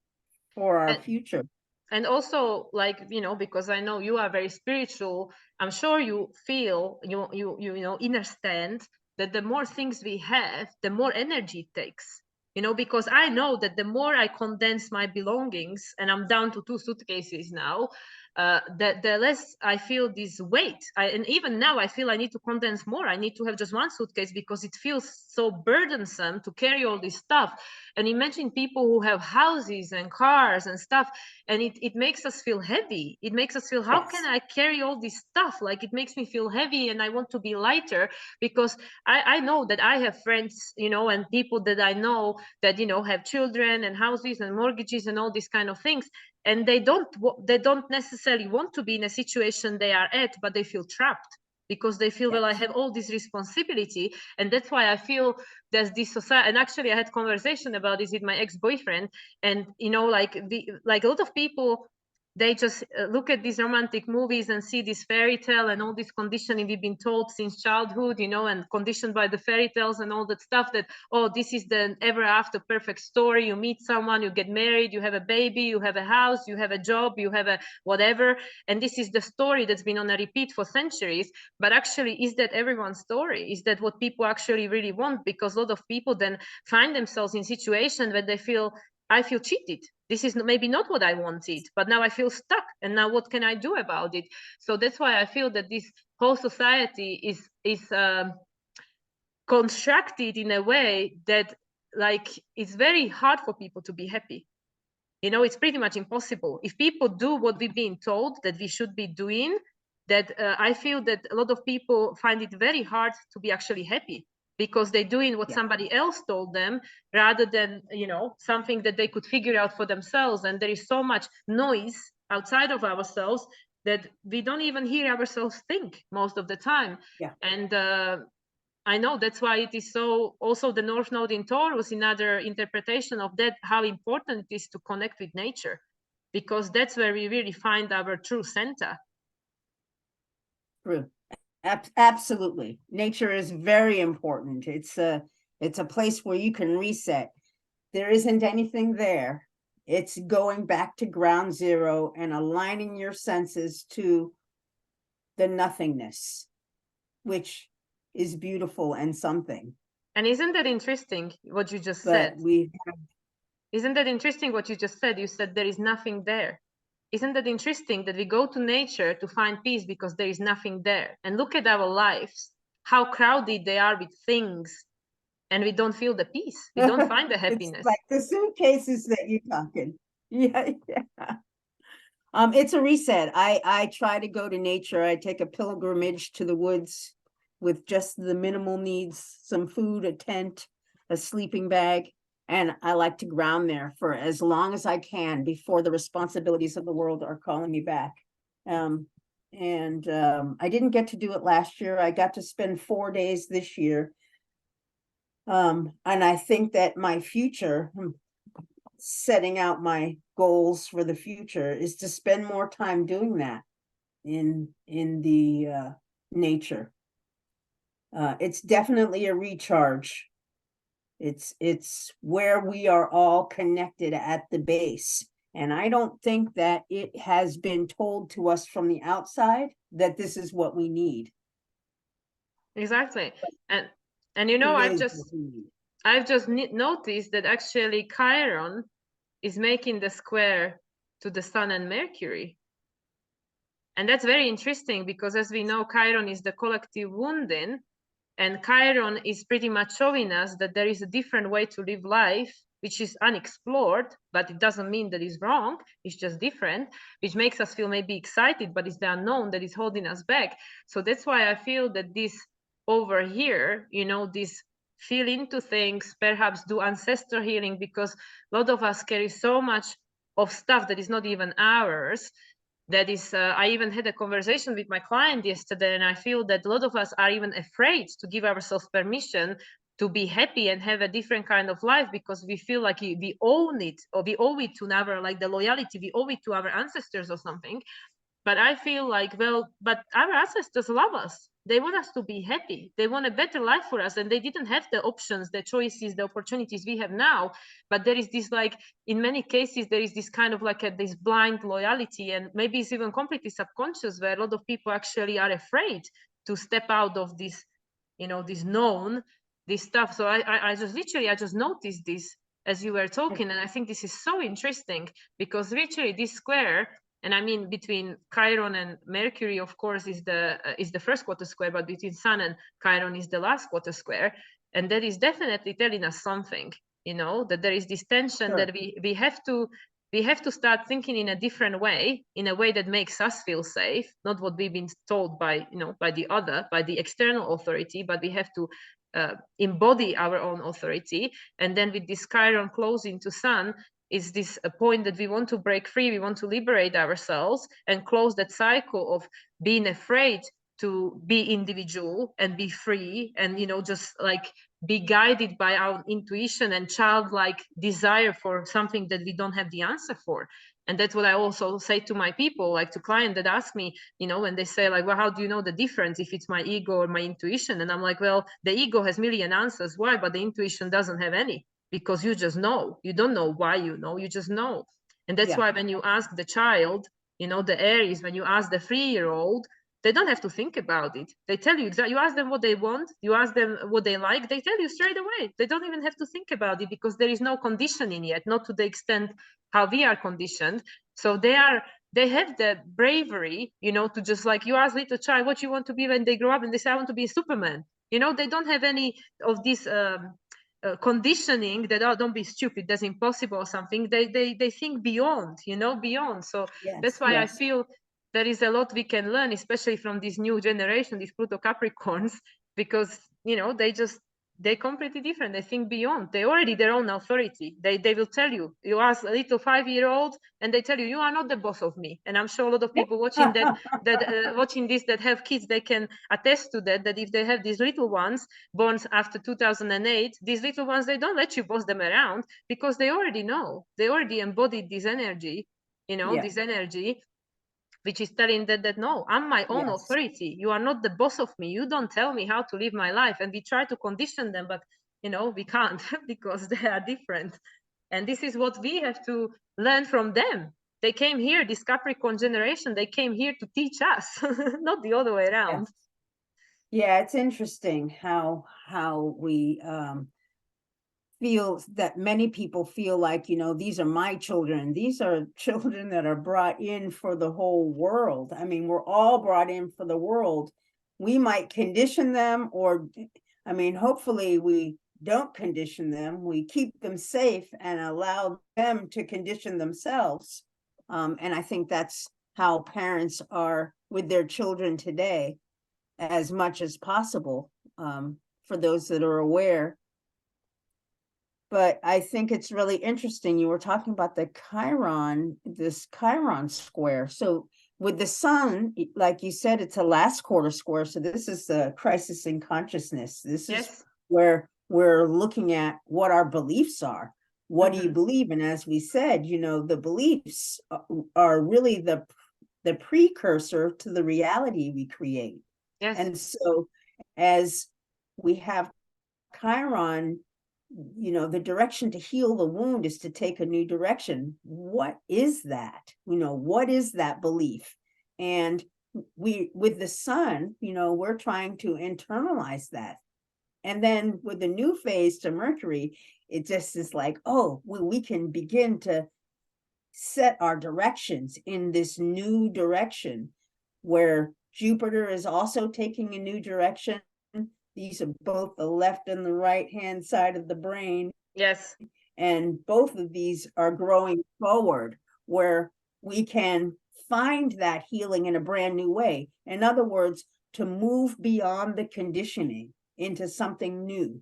Speaker 2: for our future.
Speaker 1: And also, like, you know, because I know you are very spiritual, I'm sure you feel, you know, understand that the more things we have, the more energy it takes. You know, because I know that the more I condense my belongings, and I'm down to 2 suitcases now, the less I feel this weight. And even now I feel I need to condense more. I need to have just 1 suitcase because it feels so burdensome to carry all this stuff. And imagine people who have houses and cars and stuff, and it makes us feel heavy. It makes us feel, how can I carry all this stuff? Like, it makes me feel heavy, and I want to be lighter, because I know that I have friends, you know, and people that I know that, you know, have children and houses and mortgages and all these kind of things, and they don't necessarily want to be in a situation they are at, but they feel trapped because they feel, well, I have all this responsibility. And that's why I feel there's this society. And actually I had conversation about this with my ex-boyfriend, and, you know, like a lot of people, they just look at these romantic movies and see this fairy tale and all this conditioning we've been told since childhood, you know, and conditioned by the fairy tales and all that stuff, that, oh, this is the ever after perfect story. You meet someone, you get married, you have a baby, you have a house, you have a job, you have a whatever. And this is the story that's been on a repeat for centuries. But actually, is that everyone's story? Is that what people actually really want? Because a lot of people then find themselves in situations where they feel, I feel cheated. This is maybe not what I wanted, but now I feel stuck. And now what can I do about it? So that's why I feel that this whole society is constructed in a way that like it's very hard for people to be happy. You know, it's pretty much impossible. If people do what we've been told that we should be doing, that I feel that a lot of people find it very hard to be actually happy because they're doing what somebody else told them rather than, you know, something that they could figure out for themselves. And there is so much noise outside of ourselves that we don't even hear ourselves think most of the time. And I know that's why it is so, also the North Node in Taurus, another interpretation of that, how important it is to connect with nature, because that's where we really find our true center.
Speaker 2: True. Absolutely. Nature is very important. It's a place where you can reset. There isn't anything there. It's going back to ground zero and aligning your senses to the nothingness, which is beautiful and something.
Speaker 1: And isn't that interesting what you just said? Isn't that interesting what you just said? You said there is nothing there. Isn't that interesting that we go to nature to find peace because there is nothing there? And look at our lives, how crowded they are with things, and we don't feel the peace. We don't find the happiness.
Speaker 2: It's like the suitcases that you're talking. Yeah. It's a reset. I try to go to nature. I take a pilgrimage to the woods with just the minimal needs, some food, a tent, a sleeping bag. And I like to ground there for as long as I can before the responsibilities of the world are calling me back. I didn't get to do it last year. I got to spend 4 days this year. And I think that my future, setting out my goals for the future, is to spend more time doing that in the nature. It's definitely a recharge. It's where we are all connected at the base. And I don't think that it has been told to us from the outside that this is what we need.
Speaker 1: Exactly. And you know, I've just noticed that actually Chiron is making the square to the Sun and Mercury. And that's very interesting because, as we know, Chiron is the collective wounding, and Chiron is pretty much showing us that there is a different way to live life, which is unexplored, but it doesn't mean that it's wrong. It's just different, which makes us feel maybe excited, but it's the unknown that is holding us back. So that's why I feel that this over here, you know, this feel into things, perhaps do ancestor healing, because a lot of us carry so much of stuff that is not even ours. That is, I even had a conversation with my client yesterday, and I feel that a lot of us are even afraid to give ourselves permission to be happy and have a different kind of life, because we feel like we own it, or we owe it to our, like the loyalty, we owe it to our ancestors or something. But I feel like, well, but our ancestors love us. They want us to be happy. They want a better life for us. And they didn't have the options, the choices, the opportunities we have now. But there is this, like, in many cases, there is this kind of like this blind loyalty. And maybe it's even completely subconscious, where a lot of people actually are afraid to step out of this, you know, this known, this stuff. So I just noticed this as you were talking. And I think this is so interesting, because literally this square, and I mean, between Chiron and Mercury, of course, is the first quarter square, but between Sun and Chiron is the last quarter square. And that is definitely telling us something, you know, that there is this tension that we have to start thinking in a different way, in a way that makes us feel safe, not what we've been told by, you know, by the external authority, but we have to embody our own authority. And then with this Chiron closing to Sun, is this a point that we want to break free, we want to liberate ourselves and close that cycle of being afraid to be individual and be free, and, you know, just like be guided by our intuition and childlike desire for something that we don't have the answer for. And that's what I also say to my people, like to clients that ask me, you know, when they say like, well, how do you know the difference if it's my ego or my intuition? And I'm like, well, the ego has a million answers why, but the intuition doesn't have any. Because you just know, you don't know why you know, you just know. And that's why when you ask the child, you know, the Aries, when you ask the 3-year-old, they don't have to think about it. They tell you exactly, you ask them what they want, you ask them what they like, they tell you straight away. They don't even have to think about it, because there is no conditioning yet, not to the extent how we are conditioned. So they have the bravery, you know, to just like, you ask little child what you want to be when they grow up, and they say, I want to be a Superman. You know, they don't have any of this conditioning that, oh, don't be stupid, that's impossible or something. They think beyond, you know, beyond. So that's why I feel there is a lot we can learn, especially from this new generation, these Pluto Capricorns, because, you know, they're completely different. They think beyond. They already their own authority. They will tell you. You ask a little 5-year-old, and they tell you, you are not the boss of me. And I'm sure a lot of people watching watching this that have kids, they can attest to that. That if they have these little ones born after 2008, these little ones, they don't let you boss them around because they already know. They already embodied this energy. You know, this energy, which is telling that no, I'm my own authority. You are not the boss of me. You don't tell me how to live my life. And we try to condition them, but you know, we can't because they are different. And this is what we have to learn from them. They came here, this Capricorn generation, they came here to teach us, not the other way around.
Speaker 2: Yeah, it's interesting how we feel that many people feel like, you know, these are my children. These are children that are brought in for the whole world. I mean, we're all brought in for the world. We might condition them, or, I mean, hopefully we don't condition them. We keep them safe and allow them to condition themselves. And I think that's how parents are with their children today, as much as possible, for those that are aware. But I think it's really interesting. You were talking about the Chiron, this Chiron square. So with the sun, like you said, it's a last quarter square. So this is the crisis in consciousness. This is where we're looking at what our beliefs are. What do you believe? And as we said, you know, the beliefs are really the precursor to the reality we create. And so as we have Chiron, you know, the direction to heal the wound is to take a new direction. What is that? You know, what is that belief? And we, with the sun, you know, we're trying to internalize that. And then with the new phase to Mercury, it just is like, oh, we can begin to set our directions in this new direction, where Jupiter is also taking a new direction. These are both the left and the right hand side of the brain. And both of these are growing forward, where we can find that healing in a brand new way. In other words, to move beyond the conditioning into something new.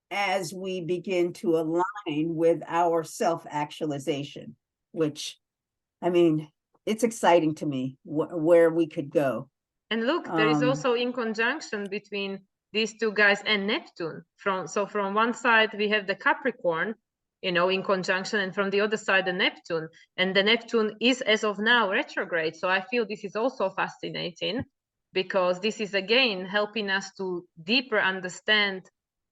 Speaker 2: As we begin to align with our self-actualization, which, I mean, it's exciting to me where we could go.
Speaker 1: And look, there is also in conjunction between these two guys and Neptune. So from one side, we have the Capricorn, you know, in conjunction, and from the other side, the Neptune. And the Neptune is, as of now, retrograde. So I feel this is also fascinating, because this is, again, helping us to deeper understand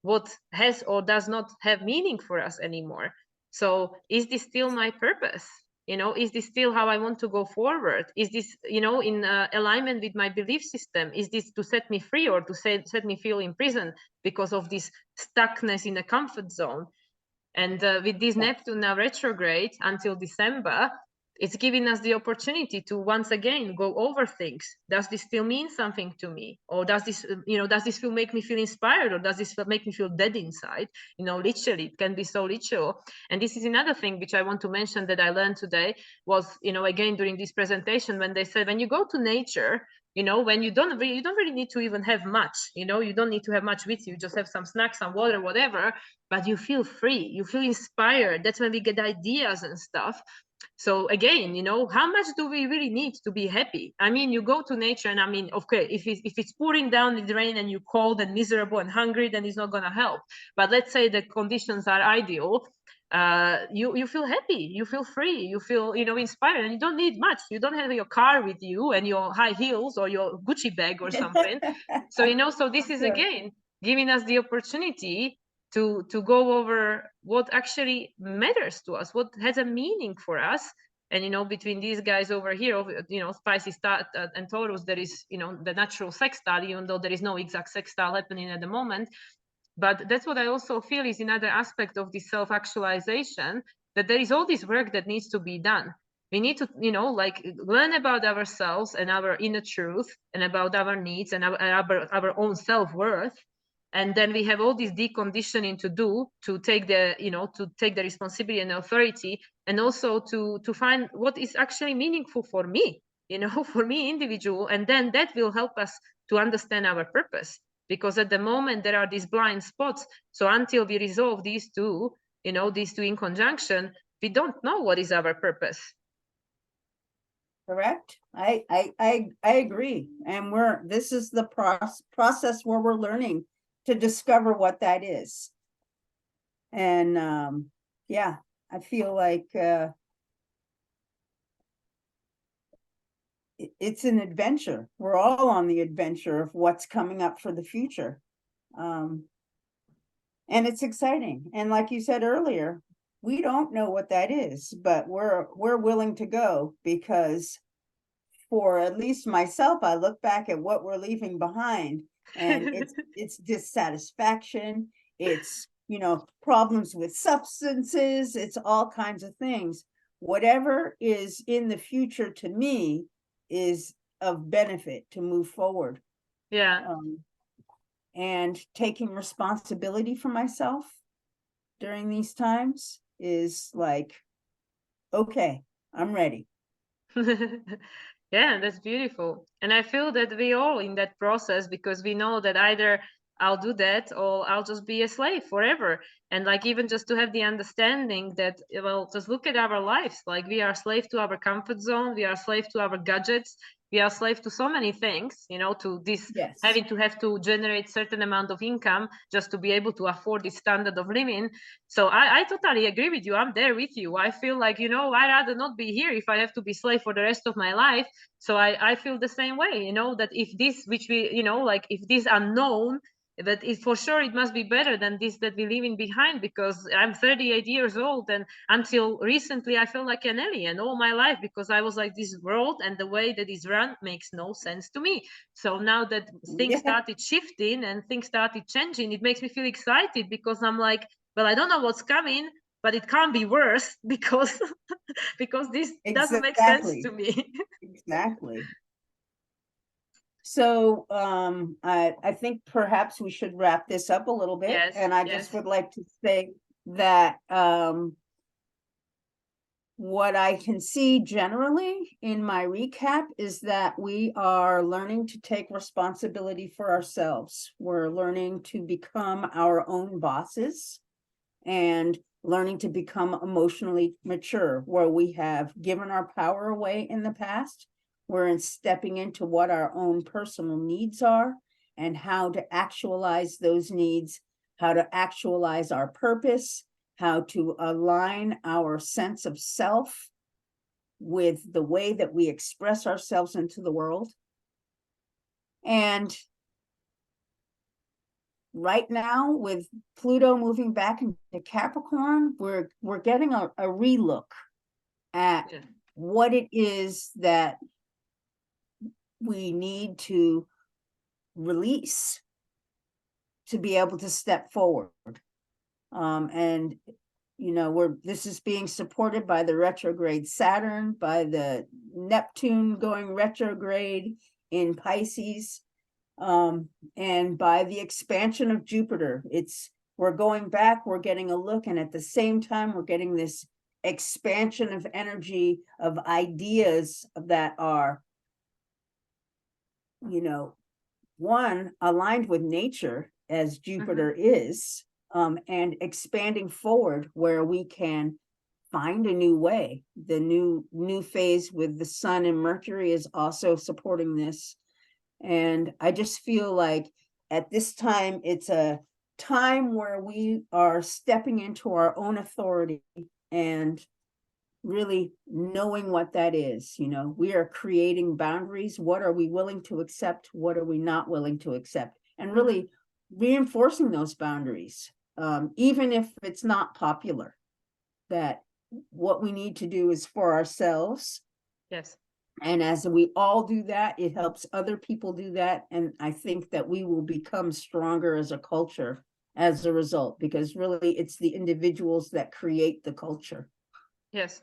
Speaker 1: what has or does not have meaning for us anymore. So is this still my purpose? You know, is this still how I want to go forward? Is this, you know, in alignment with my belief system? Is this to set me free, or to set me feel in prison because of this stuckness in a comfort zone? And with this Neptune now retrograde until December, it's giving us the opportunity to once again go over things. Does this still mean something to me? Or does this, you know, does this make me feel inspired? Or does this make me feel dead inside? You know, literally, it can be so literal. And this is another thing which I want to mention that I learned today was, you know, again, during this presentation, when they said, when you go to nature, you know, when you don't really need to even have much, you know, you don't need to have much with you, just have some snacks, some water, whatever, but you feel free, you feel inspired. That's when we get ideas and stuff. So again, you know, how much do we really need to be happy? I mean, you go to nature, and I mean, okay, if it's pouring down in the rain and you're cold and miserable and hungry, then it's not going to help. But let's say the conditions are ideal. You feel happy, you feel free, you feel, you know, inspired, and you don't need much. You don't have your car with you and your high heels or your Gucci bag or something. So, you know, so this is again giving us the opportunity to go over what actually matters to us, what has a meaning for us. And, you know, between these guys over here, you know, Pisces and Taurus, there is, you know, the natural sextile, even though there is no exact sextile happening at the moment. But that's what I also feel is another aspect of this self-actualization, that there is all this work that needs to be done. We need to, you know, like learn about ourselves and our inner truth and about our needs and our own self-worth. And then we have all this deconditioning to do, to take the, you know, to take the responsibility and authority, and also to find what is actually meaningful for me, you know, for me individual. And then that will help us to understand our purpose, because at the moment there are these blind spots. So until we resolve these two, you know, these two in conjunction, we don't know what is our purpose.
Speaker 2: Correct. I agree. And this is the process where we're learning to discover what that is. And yeah, I feel like it's an adventure. We're all on the adventure of what's coming up for the future. And it's exciting. And like you said earlier, we don't know what that is, but we're willing to go, because for at least myself, I look back at what we're leaving behind, and it's dissatisfaction, it's, you know, problems with substances, it's all kinds of things. Whatever is in the future to me is of benefit to move forward.
Speaker 1: Yeah.
Speaker 2: And taking responsibility for myself during these times is like, okay, I'm ready.
Speaker 1: Yeah, that's beautiful. And I feel that we all in that process, because we know that either I'll do that or I'll just be a slave forever. And like, even just to have the understanding that, well, just look at our lives. Like, we are slave to our comfort zone, we are slave to our gadgets, we are slave to so many things, you know, to this,
Speaker 2: Yes.
Speaker 1: having to have to generate certain amount of income just to be able to afford this standard of living. So I totally agree with you. I'm there with you. I feel like, you know, I'd rather not be here if I have to be slave for the rest of my life. So I feel the same way, you know, that if this, which we, you know, like if this unknown, that it for sure it must be better than this that we're leaving behind, because I'm 38 years old, and until recently I felt like an alien all my life, because I was like, this world and the way that it's run makes no sense to me. So now that things started shifting and things started changing, it makes me feel excited, because I'm like, well, I don't know what's coming, but it can't be worse, because because this doesn't make sense to me.
Speaker 2: Exactly. So I think perhaps we should wrap this up a little bit.
Speaker 1: Yes,
Speaker 2: and I just would like to say that what I can see generally in my recap is that we are learning to take responsibility for ourselves. We're learning to become our own bosses, and learning to become emotionally mature, where we have given our power away in the past. We're in stepping into what our own personal needs are and how to actualize those needs, how to actualize our purpose, how to align our sense of self with the way that we express ourselves into the world. And right now, with Pluto moving back into Capricorn, we're getting a relook at what it is that we need to release to be able to step forward. And you know, this is being supported by the retrograde Saturn, by the Neptune going retrograde in Pisces, and by the expansion of Jupiter. We're going back, we're getting a look, and at the same time, we're getting this expansion of energy, of ideas that are, you know, one, aligned with nature, as Jupiter is, and expanding forward where we can find a new way. The new phase with the Sun and Mercury is also supporting this. And I just feel like at this time, it's a time where we are stepping into our own authority and really knowing what that is. You know, we are creating boundaries. What are we willing to accept? What are we not willing to accept? And really reinforcing those boundaries, even if it's not popular, that what we need to do is for ourselves.
Speaker 1: Yes.
Speaker 2: And as we all do that, it helps other people do that. And I think that we will become stronger as a culture as a result, because really it's the individuals that create the culture.
Speaker 1: Yes.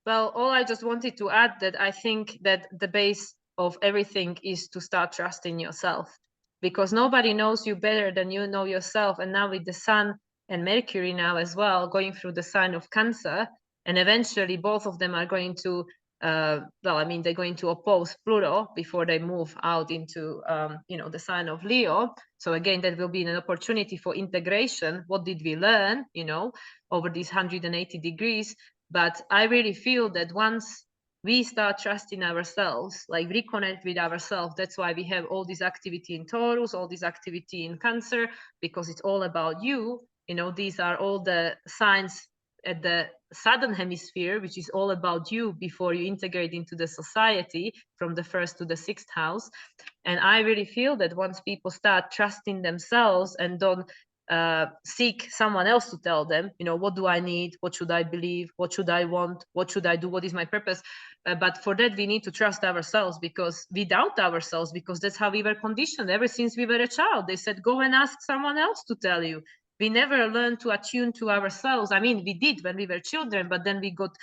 Speaker 1: Well, all I just wanted to add that I think that the base of everything is to start trusting yourself, because nobody knows you better than you know yourself. And now with the Sun and Mercury now as well, going through the sign of Cancer, and eventually both of them are going to, well, I mean, they're going to oppose Pluto before they move out into, you know, the sign of Leo. So again, that will be an opportunity for integration. What did we learn, you know, over these 180 degrees? But I really feel that once we start trusting ourselves, like reconnect with ourselves, that's why we have all this activity in Taurus, all this activity in Cancer, because it's all about you. You know, these are all the signs at the southern hemisphere, which is all about you before you integrate into the society from the first to the sixth house. And I really feel that once people start trusting themselves and don't seek someone else to tell them, you know, what do I need, what should I believe, what should I want, what should I do, what is my purpose, but for that we need to trust ourselves, because we doubt ourselves, because that's how we were conditioned ever since we were a child. They said, go and ask someone else to tell you. We never learned to attune to ourselves. I mean, we did when we were children, but then we got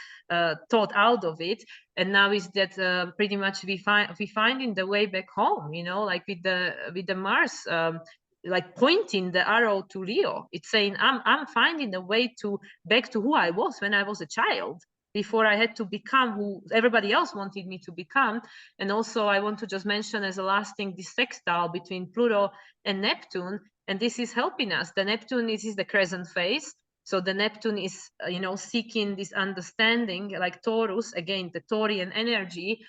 Speaker 1: taught out of it. And now is that pretty much we finding the way back home, you know, like with the Mars, like pointing the arrow to Leo. It's saying I'm finding a way to back to who I was when I was a child, before I had to become who everybody else wanted me to become. And also I want to just mention as a last thing, this sextile between Pluto and Neptune, and this is helping us. The Neptune is the crescent phase. So the Neptune is, you know, seeking this understanding, like Taurus, again, the Taurian energy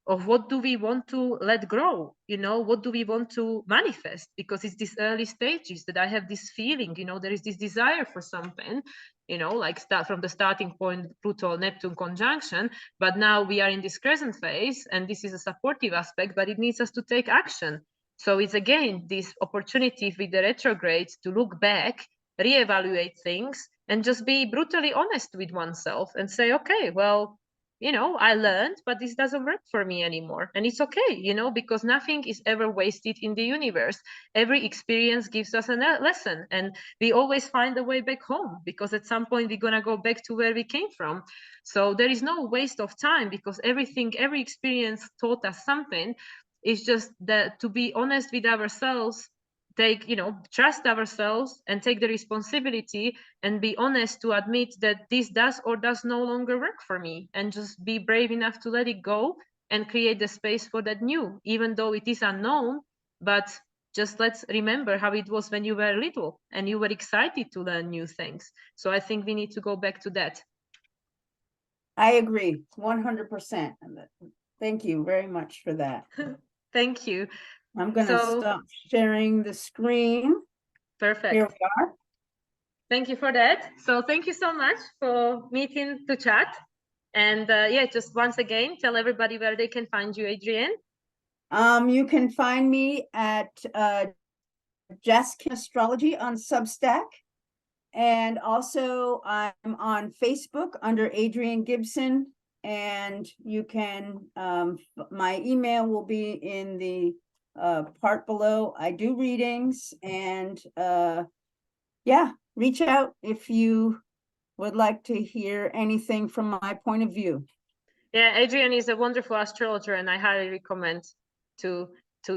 Speaker 1: of what do we want to let grow, you know, what do we want to manifest, because it's these early stages that I have this feeling, you know, there is this desire for something, you know, like start from the starting point, Pluto Neptune conjunction, but now we are in this crescent phase, and this is a supportive aspect, but it needs us to take action. So it's again this opportunity with the retrogrades to look back, reevaluate things, and just be brutally honest with oneself and say, okay, well, you know, I learned, but this doesn't work for me anymore. And it's okay, you know, because nothing is ever wasted in the universe. Every experience gives us a lesson, and we always find a way back home, because at some point we're going to go back to where we came from. So there is no waste of time, because every experience taught us something. It's just that to be honest with ourselves, take, you know, trust ourselves and take the responsibility and be honest to admit that this does or does no longer work for me, and just be brave enough to let it go and create the space for that new, even though it is unknown. But just let's remember how it was when you were little and you were excited to learn new things. So I think we need to go back to that.
Speaker 2: I agree 100%. Thank you very much for that.
Speaker 1: Thank you.
Speaker 2: I'm going to stop sharing the screen.
Speaker 1: Perfect.
Speaker 2: Here we are.
Speaker 1: Thank you for that. So thank you so much for meeting to chat. And yeah, just once again, tell everybody where they can find you, Adrienne.
Speaker 2: You can find me at Jaskirin Astrology on Substack. And also I'm on Facebook under Adrienne Gibson. And you can, my email will be in the part below. I do readings, and yeah, reach out if you would like to hear anything from my point of view.
Speaker 1: Yeah, Adrienne is a wonderful astrologer, and I highly recommend to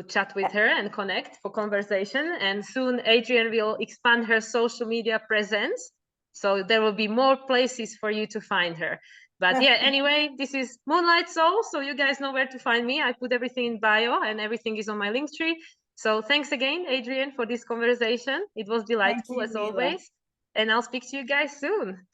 Speaker 1: chat with her and connect for conversation. And soon Adrienne will expand her social media presence, so there will be more places for you to find her. But yeah, anyway, this is Moonlight Soul, so you guys know where to find me. I put everything in bio, and everything is on my link tree. So thanks again, Adrienne, for this conversation. It was delightful as always, and I'll speak to you guys soon.